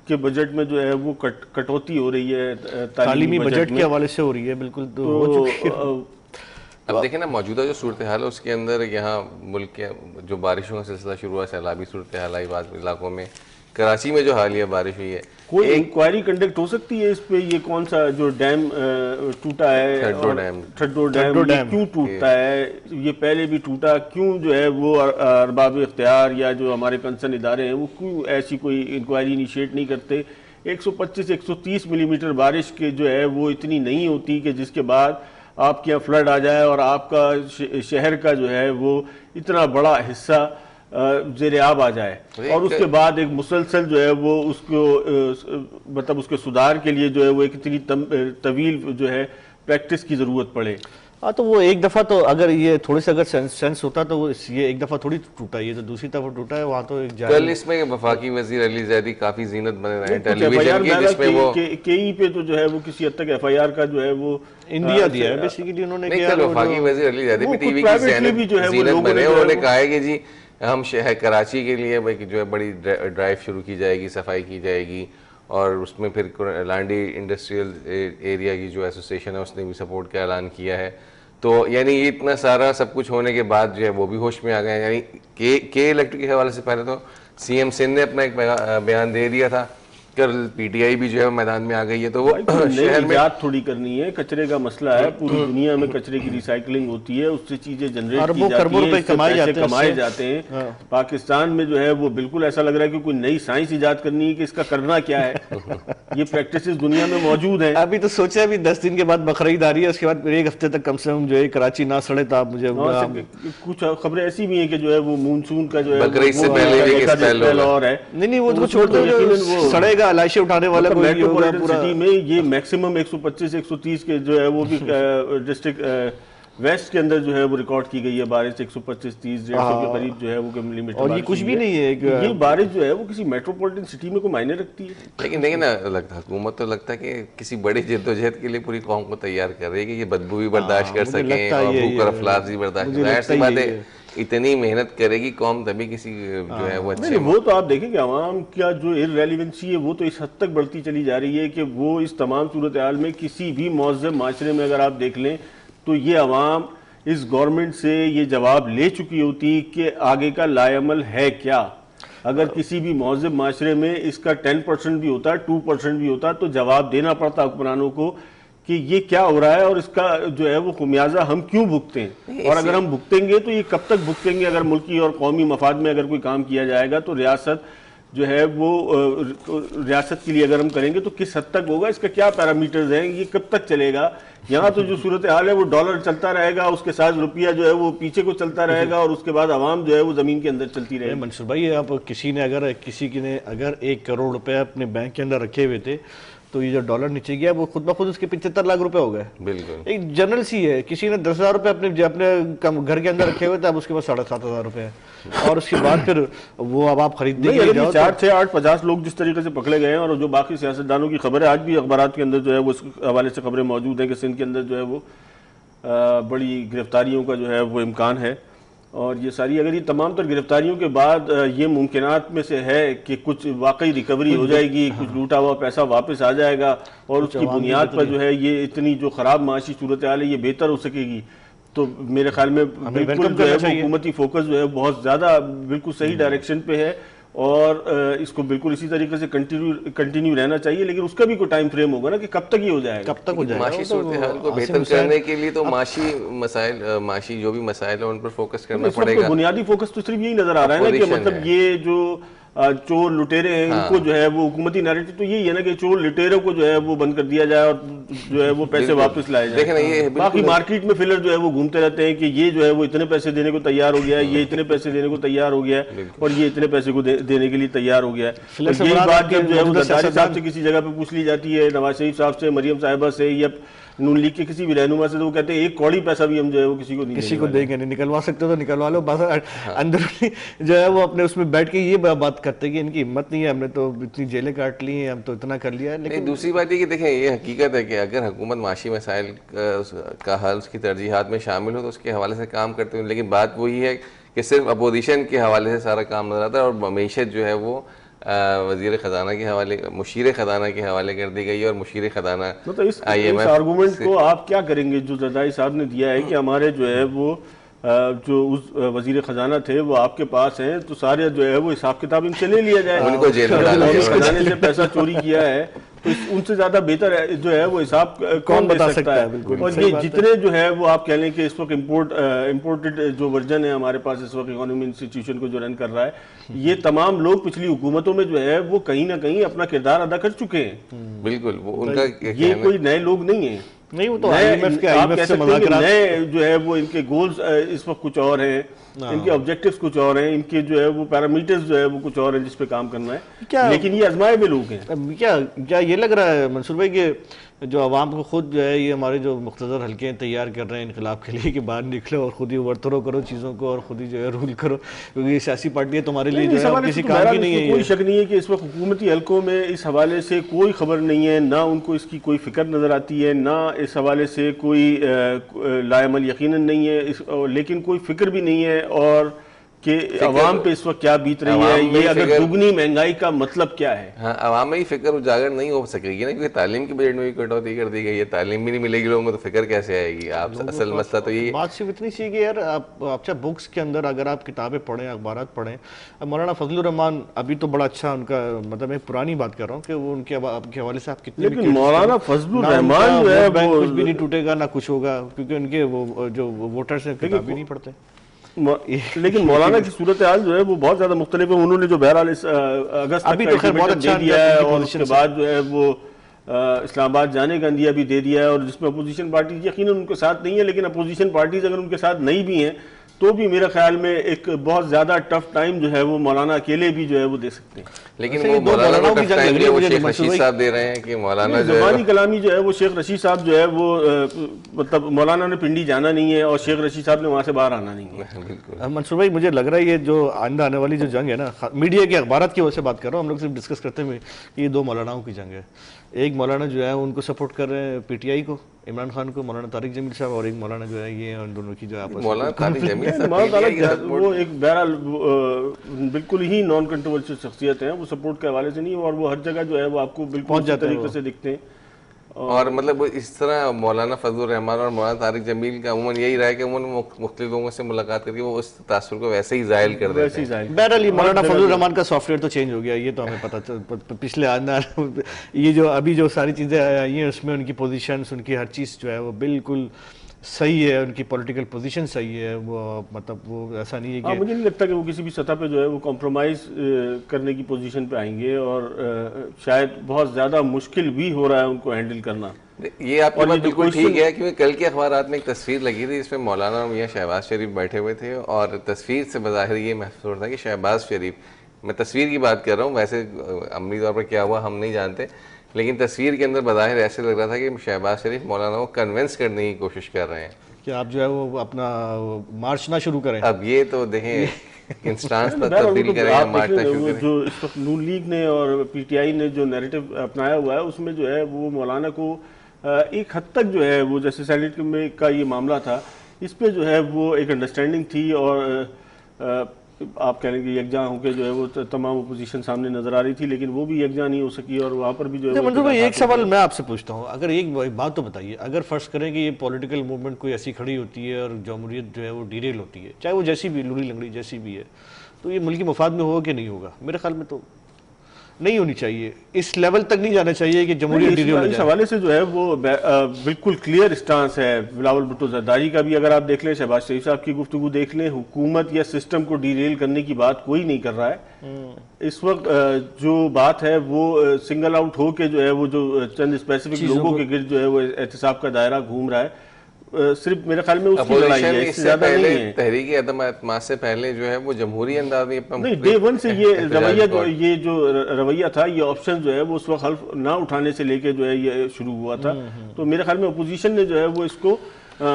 के बजट में जो है वो कटौती हो रही है तालीमी बजट के हवाले से हो रही है, बिल्कुल तो हो चुकी है। अब देखें ना मौजूदा जो सूरत हाल है उसके अंदर यहाँ मुल्क के जो बारिशों का सिलसिला शुरू हुआ, सैलाबी सूरत हाल आई बाद इलाकों में, कराची में जो हालिया बारिश हुई है, कोई इंक्वायरी कंडक्ट हो सकती है इस पे? ये कौन सा जो डैम टूटा है, ठड्डो डैम क्यों टूटता है? ये पहले भी टूटा, क्यों जो है वो अरबाब इख्तियार या जो हमारे कंसर्न इदारे हैं वो क्यों ऐसी कोई इंक्वायरी इनिशिएट नहीं करते? 125-130 मिलीमीटर बारिश के जो है वो इतनी नहीं होती कि जिसके बाद आपके यहाँ फ्लड आ जाए और आपका शहर का जो है वो इतना बड़ा हिस्सा ज़ेरे आब आ जाए और उसके बाद एक मुसलसल जो है वो उसको मतलब उसके सुधार के लिए जो है वो एक इतनी तवील जो है प्रैक्टिस की ज़रूरत पड़े। हाँ तो वो एक दफ़ा तो अगर ये थोड़े से अगर सेंस होता तो वो ये एक दफ़ा थोड़ी टूटा, ये तो दूसरी दफ़ा टूटा है। वहाँ तो एक कल इसमें वफाकी वज़ीर अली ज़ैदी काफ़ी ज़ीनत बने रहे हैं टेलीविजन की, जिसमें वो केई पे तो जो है वो किसी हद तक FIR का जो है वो इंडिया दिया है बेसिकली उन्होंने किया। वफाकी वज़ीर अली ज़ैदी भी टीवी की ज़ीनत बने, उन्होंने कहा है कि जी हम शहर कराची के लिए जो है बड़ी ड्राइव शुरू की जाएगी, सफाई की जाएगी और उसमें फिर लांडी इंडस्ट्रियल एरिया की जो एसोसिएशन है उसने भी सपोर्ट का ऐलान किया है। तो यानी ये इतना सारा सब कुछ होने के बाद जो है वो भी होश में आ गए। यानी के इलेक्ट्रिक के हवाले से पहले तो CM सिंध ने अपना एक बयान दे दिया था कल पीटीआई भी जो है मैदान में आ गई है, तो वो नई शहर में इजाद थोड़ी करनी है। कचरे का मसला है, पूरी दुनिया में कचरे की रिसाइकलिंग होती है, उससे चीजें जनरेट की अरबों जाती खरबों है, रुपए इससे कमाए पैसे जाते हैं कमाए इससे। जाते हैं। पाकिस्तान में जो है वो बिल्कुल ऐसा लग रहा है कि कोई नई साइंस इजाद करनी है कि इसका करना क्या है। ये प्रैक्टिसेस दुनिया में मौजूद हैं। अभी तो सोचा अभी 10 दिन के बाद बकरीद आ रही है, उसके बाद 1 हफ्ते तक कम से कम जो है कराची ना सड़े, तो आप मुझे और कुछ खबरें ऐसी भी हैं कि जो है वो मानसून का जो है बकरीद से वो पहले भी एक आध स्पेल स्पेल होगा। और है। नहीं वो तो उसको छोड़ दो, यकीनन जो वो सड़ेगा लाशें उठाने वाला कोई नहीं होगा मेट्रोपॉलिटन पूरा। सिटी में ये मैक्सिमम 125 130 के जो है वो भी डिस्ट्रिक्ट वेस्ट के अंदर जो है वो रिकॉर्ड की गई है बारिश 125 30 150 के करीब जो है वो मिलीमीटर। और ये कुछ भी नहीं है, ये बारिश जो है वो किसी मेट्रोपॉलिटन सिटी में कोई मायने रखती है। लेकिन देखिए ना, लगता हुकूमत तो लगता है कि किसी बड़ी जद्दोजहद के लिए पूरी कौम को तैयार कर रही है कि ये बदबू भी बर्दाश्त कर मुझे सकें लगता है और ये- भूख और अफलास भी बर्दाश्त मुझे कर सकें। लगता ऐसी है बात ये- है, इतनी मेहनत करेगी कौम तभी किसी जो है वो अच्छे नहीं वो तो आप देखें कि आवाम का जो इररेलेवेंसी है वो तो इस हद तक बढ़ती चली जा रही है कि वो इस तमाम सूरत हाल में किसी भी मौजूद माशरे में अगर आप देख लें तो ये आवाम इस गवर्नमेंट से ये जवाब ले चुकी होती कि आगे का लाएमल है क्या। अगर किसी भी मौजूद माशरे में इसका 10% भी होता 2% भी होता तो जवाब देना पड़ता हुक्मरानों को कि ये क्या हो रहा है और इसका जो है वो खुमियाजा हम क्यों भुगते हैं, और अगर हम भुगतेंगे तो ये कब तक भुगतेंगे। अगर मुल्की और कौमी मफाद में अगर कोई काम किया जाएगा तो रियासत जो है वो रियासत के लिए अगर हम करेंगे तो किस हद तक होगा, इसका क्या पैरामीटर्स हैं, ये कब तक चलेगा। यहाँ तो जो सूरत हाल है वो डॉलर चलता रहेगा, उसके साथ रुपया जो है वो पीछे को चलता रहेगा और उसके बाद आवाम जो है वो जमीन के अंदर चलती रहेगी। मंसूर भाई, आप किसी ने अगर 1 करोड़ रुपए अपने बैंक के अंदर रखे हुए थे तो ये जो डॉलर नीचे गया वो खुद ब खुद उसके 75 लाख रुपए हो गए। बिल्कुल एक जनरल सी है, किसी ने 10,000 रुपए अपने घर के अंदर रखे हुए थे, अब उसके पास 7,500 रुपए है, और उसके बाद फिर वो अब आप खरीदने नहीं, के लिए अगर जाओ ये 4 6 8 50 लोग जिस तरीके से पकड़े गए हैं और जो बाकी सियासतदानों की खबर है आज भी अखबार के अंदर जो है वो इस हवाले से खबरें मौजूद हैं कि सिंध के अंदर जो है वो बड़ी गिरफ्तारियों का जो है वो इम्कान है। और ये सारी अगर ये तमाम तर गिरफ्तारियों के बाद ये मुमकिनात में से है कि कुछ वाकई रिकवरी हो जाएगी, कुछ लूटा हुआ पैसा वापस आ जाएगा और उसकी बुनियाद पर जो है ये इतनी जो खराब माशी सूरत हाल है ये बेहतर हो सकेगी, तो मेरे ख्याल में बिल्कुल जो है वो हुकूमती फोकस जो है बहुत ज़्यादा बिल्कुल सही डायरेक्शन पे है और इसको बिल्कुल इसी तरीके से कंटिन्यू रहना चाहिए। लेकिन उसका भी कोई टाइम फ्रेम होगा ना कि कब तक ये हो जाएगा, कब तक हो जाएगा। माशी सूरत हाल को बेहतर करने के लिए तो माशी जो भी मसाइल है उन पर फोकस करना पड़ेगा। बुनियादी फोकस तो सिर्फ यही नजर आ रहा है ना कि मतलब ये जो चोर लुटेरे हैं इनको जो है वो हुकूमती नैरेटिव तो यही है ना कि चोर लुटेरों को जो है वो बंद कर दिया जाए और जो है वो पैसे वापस लाए जाए। देखना ये बाकी मार्केट में फिलर जो है वो घूमते रहते हैं कि ये जो है वो इतने पैसे देने को तैयार हो गया है, ये इतने पैसे देने को तैयार हो गया है और ये इतने पैसे को देने के लिए तैयार हो गया है। यही बात जब जो है वो जरदारी साहब से किसी जगह पे पूछ ली जाती है, नवाज शरीफ साहब से, मरियम साहिबा से या नून लीग के किसी भी रहनुमा से, तो वो कहते हैं 1 कौड़ी पैसा भी हम जो है वो किसी को देंगे नहीं, निकलवा सकते हो तो निकलवा लो। बस अंदर जो है वो अपने उसमें बैठ के ये बात करते हैं कि इनकी हिम्मत नहीं है, हमने तो इतनी जेलें काट ली हैं, हम तो इतना कर लिया है। लेकिन दूसरी बात ये कि देखें ये हकीकत है कि अगर हुकूमत माशी मसाइल का हल उसकी तरजीहात में शामिल हो तो उसके हवाले से काम करते हैं, लेकिन बात वही है कि सिर्फ अपोजिशन के हवाले से सारा काम नजर आता है और मईशत जो है वो वज़ीर ख़जाना के हवाले, मुशीर ख़जाना के हवाले कर दी गई है और मुशीर ख़जाना तो इस आर्गूमेंट को आप क्या करेंगे जो जरदारी साहब ने दिया है कि हमारे जो है वो जो उस वज़ीर ख़जाना थे वो आपके पास हैं तो सारे जो है वो हिसाब किताब इनसे ले लिया जाए, उनको जेल में डाला जाए। खजाने से पैसा चोरी किया है तो उनसे ज्यादा बेहतर है जो है वो हिसाब कौन बता सकता है। और ये जितने जो है वो आप कह लें कि इस वक्त इम्पोर्टेड जो वर्जन है हमारे पास इस वक्त इकोनॉमी इंस्टीट्यूशन को जो रन कर रहा है, ये तमाम लोग पिछली हुकूमतों में जो है वो कहीं ना कहीं अपना किरदार अदा कर चुके हैं। बिल्कुल वो उनका ये कोई नए लोग नहीं है, नहीं वो तो IMF से नए जो है वो इनके गोल्स इस वक्त कुछ और हैं, इनके ऑब्जेक्टिव्स कुछ और हैं, इनके जो है वो पैरामीटर्स जो है वो कुछ और हैं जिस पे काम करना है। लेकिन ये आजमाए हुए लोग हैं। क्या ये लग रहा है मंसूर भाई कि जो आवाम को खुद जो है ये हमारे जो मुख्तसर हल्के तैयार कर रहे हैं इनकलाब के लिए कि बाहर निकलो और खुद ही ओवरथ्रो करो चीज़ों को और खुद ही जो है रूल करो, क्योंकि ये सियासी पार्टी है तुम्हारे लिए जो है किसी काम की नहीं है। कोई शक नहीं है कि इस वक्त हुकूमती हल्कों में इस हवाले से कोई खबर नहीं है, ना उनको इसकी कोई फिक्र नज़र आती है, ना इस हवाले से कोई लाएमल यकीनन नहीं है, लेकिन कोई फिक्र भी नहीं है और कि अवाम पे इस वक्त क्या बीत रही है, ये अगर दुगनी महंगाई का मतलब क्या है। हाँ, अवाम में ही फिक्र उजागर नहीं हो सकेगी ना, क्योंकि तालीम के बजट में भी कटौती कर दी गई है, तालीम भी नहीं मिलेगी लोगों को तो फिक्र कैसे आएगी। आप असल मसला तो यही बात सिर्फ इतनी सी कि यार आप अच्छा बुक्स के अंदर अगर आप किताबें पढ़ें, अखबारात पढ़ें, अब मौलाना फजलुर रहमान अभी तो बड़ा अच्छा उनका, मतलब मैं पुरानी बात कर रहा हूँ कि वो उनके आपके हवाले से आप कितने, लेकिन मौलाना फजलुर रहमान जो है वो कुछ भी नहीं टूटेगा ना कुछ होगा, क्योंकि उनके वो जो वोटर्स हैं किताब भी नहीं पढ़ते। लेकिन मौलाना की सूरत हाल जो है वो बहुत ज्यादा मुख्तलिफ है। उन्होंने जो बहरहाल इस अगस्त अभी तो खैर बहुत अच्छा दे दिया है और उसके बाद जो है वो इस्लामाबाद जाने का इंदिया भी दे दिया है, और जिसमें अपोजिशन पार्टी यकीनन उनके साथ नहीं है, लेकिन अपोजिशन पार्टीज अगर उनके साथ नहीं भी हैं तो भी मेरे ख्याल में एक बहुत ज्यादा टफ टाइम जो है वो मौलाना अकेले भी जो है वो दे सकते हैं। लेकिन वो मौलाना को टफ टाइम वो शेख रशीद साहब दे रहे हैं कि मौलाना जो ज़बानी कलामी जो है वो शेख रशीद साहब जो है वो मतलब मौलाना ने पिंडी जाना नहीं है और शेख रशीद साहब ने वहाँ से बाहर आना नहीं है। बिल्कुल मंसूर भाई, मुझे लग रहा है ये जो आइंदा आने वाली जो जंग है ना, मीडिया के अखबारात की वजह से बात कर रहा हूँ, हम लोग सिर्फ डिस्कस करते हुए, ये दो मौलानाओं की जंग है। एक मौलाना जो है उनको सपोर्ट कर रहे हैं पीटीआई को, इमरान खान को, मौलाना तारिक जमील साहब, और एक मौलाना जो है ये उन दोनों की जो आपस मौलाना तारिक जमील वो एक बहरहाल बिल्कुल ही नॉन कंट्रोवर्शियल शख्सियत है, वो सपोर्ट के हवाले से नहीं, और वो हर जगह जो है वो आपको बिल्कुल अच्छे तरीके से दिखते हैं। और मतलब इस तरह मौलाना फजलुर रहमान और मौलाना तारिक जमील का अमूमन यही रहा है कि उन्होंने मुख्तलिफ लोगों से मुलाकात करके वो उस तासुर को वैसे ही जाहिल कर देते हैं। बहरहाल मौलाना फजलुर रहमान का सॉफ्टवेयर तो चेंज हो गया, ये तो हमें पता पिछले आंदर ये जो अभी जो सारी चीज़ें आई हैं उसमें उनकी पोजीशंस, उनकी हर चीज़ जो है वो बिल्कुल सही है, उनकी पॉलिटिकल पोजीशन सही है, वो मतलब वो ऐसा नहीं है कि मुझे नहीं लगता कि वो किसी भी सतह पे जो है वो कॉम्प्रोमाइज़ करने की पोजीशन पे आएंगे, और शायद बहुत ज़्यादा मुश्किल भी हो रहा है उनको हैंडल करना। ये आपकी बात बिल्कुल ठीक है, क्योंकि कल के अखबारात में एक तस्वीर लगी थी जिसमें मौलाना मियां शहबाज शरीफ बैठे हुए थे, और तस्वीर से बज़ाहिर ये महसूस होता है कि शहबाज शरीफ, मैं तस्वीर की बात कर रहा हूँ, वैसे अमली तौर पर क्या हुआ हम नहीं जानते, लेकिन तस्वीर के अंदर बज़ाहिर ऐसे लग रहा था कि शहबाज शरीफ मौलाना को कन्विंस करने की कोशिश कर रहे हैं कि आप जो है वो अपना मार्च ना शुरू करें। अब ये तो देखें इंस्टांस पर तब्दील करें, मार्चना शुरू करें। जो इस वक्त नून लीग ने और पीटीआई ने जो नैरेटिव अपनाया हुआ है उसमें जो है वो मौलाना को एक हद तक जो है वो, जैसे सेनेट में का ये मामला था, इस पे जो है वो एक अंडरस्टैंडिंग थी, और आप कह लेंगे यकजा होकर जो है वो तमाम अपोजिशन सामने नजर आ रही थी, लेकिन वो भी यकजा नहीं हो सकी, और वहाँ पर भी जो है मंजूर भाई एक सवाल मैं आपसे पूछता हूँ, अगर एक बात तो बताइए, अगर फर्ज करें कि ये पॉलिटिकल मूवमेंट कोई ऐसी खड़ी होती है और जमहूरियत जो है वो डीरेल होती है, चाहे वो जैसी भी लूड़ी लंगड़ी जैसी भी है, तो ये मुल्की मफाद में होगा कि नहीं होगा? मेरे ख्याल में तो नहीं होनी चाहिए, इस लेवल तक नहीं जाना चाहिए कि जमहूरियत डीरेल हो जाए। इस हवाले से जो है वो बिल्कुल क्लियर स्टांस है बिलावल भुट्टो जरदारी का भी। अगर आप देख लें, शहबाज शरीफ साहब की गुफ्तगू देख लें, हुकूमत या सिस्टम को डीरेल करने की बात कोई नहीं कर रहा है इस वक्त। जो बात है वो सिंगल आउट हो के जो है वो जो चंद स्पेसिफिक लोगों के गिर्द जो है वो एहतिसाब का दायरा घूम रहा है, सिर्फ मेरे ख्याल में उसकी लड़ाई है, इससे ज्यादा नहीं है। तहरीक अदम एतमाद से पहले जो है वो जमहूरी अंदाज में नहीं, डे वन से ये रवैया था, ये ऑप्शन जो है वो उस वक्त हल्फ ना उठाने से लेके जो है ये शुरू हुआ था। तो मेरे ख्याल में अपोजिशन ने जो है वो इसको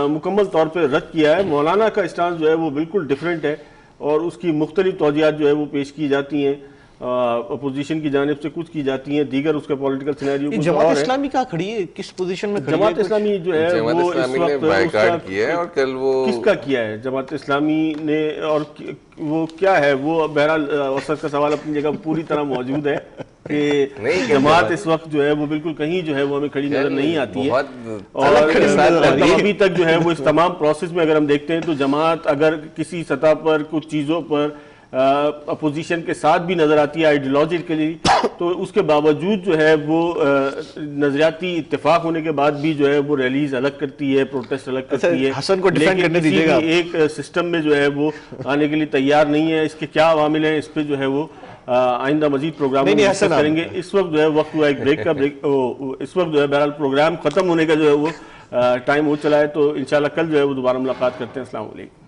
मुकम्मल तौर पर रद्द किया है। मौलाना का स्टांस जो है वो बिल्कुल डिफरेंट है, और उसकी मुख्तलिफ तौजियात जो है वो पेश की जाती हैं, अपोजिशन की जानिब से कुछ की जाती हैं, दीगर उसका पॉलिटिकल सिनेरियो। जमात इस्लामी कहाँ खड़ी है, किस पोजीशन में खड़ी है? जमात इस्लामी जो है वो इस वक्त बायकॉट किया है, और कल वो किसका किया है जमात इस्लामी ने, और वो क्या है वो बहरहाल औसत का सवाल अपनी जगह पूरी तरह मौजूद है कि जमात इस वक्त जो है वो बिल्कुल कहीं जो है वो हमें खड़ी नजर नहीं आती है, और अभी तक जो है वो इस तमाम प्रोसेस में अगर हम देखते हैं तो जमात अगर किसी सतह पर कुछ चीज़ों पर अपोजिशन के साथ भी नजर आती है आइडियोलॉजिकली, तो उसके बावजूद जो है वो नजरियाती इत्तेफाक होने के बाद भी जो है वो रैलीज अलग करती है, प्रोटेस्ट अलग करती है। हसन को डिफेंड करने दीजिएगा। एक सिस्टम में जो है वो आने के लिए तैयार नहीं है। इसके क्या अवामिल हैं, इस पे जो है वो आइंदा मजीद प्रोग्राम में डिस्कस करेंगे। इस वक्त जो है वक्त हुआ एक ब्रेक का, इस वक्त जो है बहरहाल प्रोग्राम खत्म होने का जो है वो टाइम हो चला है, तो इंशाल्लाह कल जो है वो दोबारा मुलाकात करते हैं। अस्सलाम वालेकुम।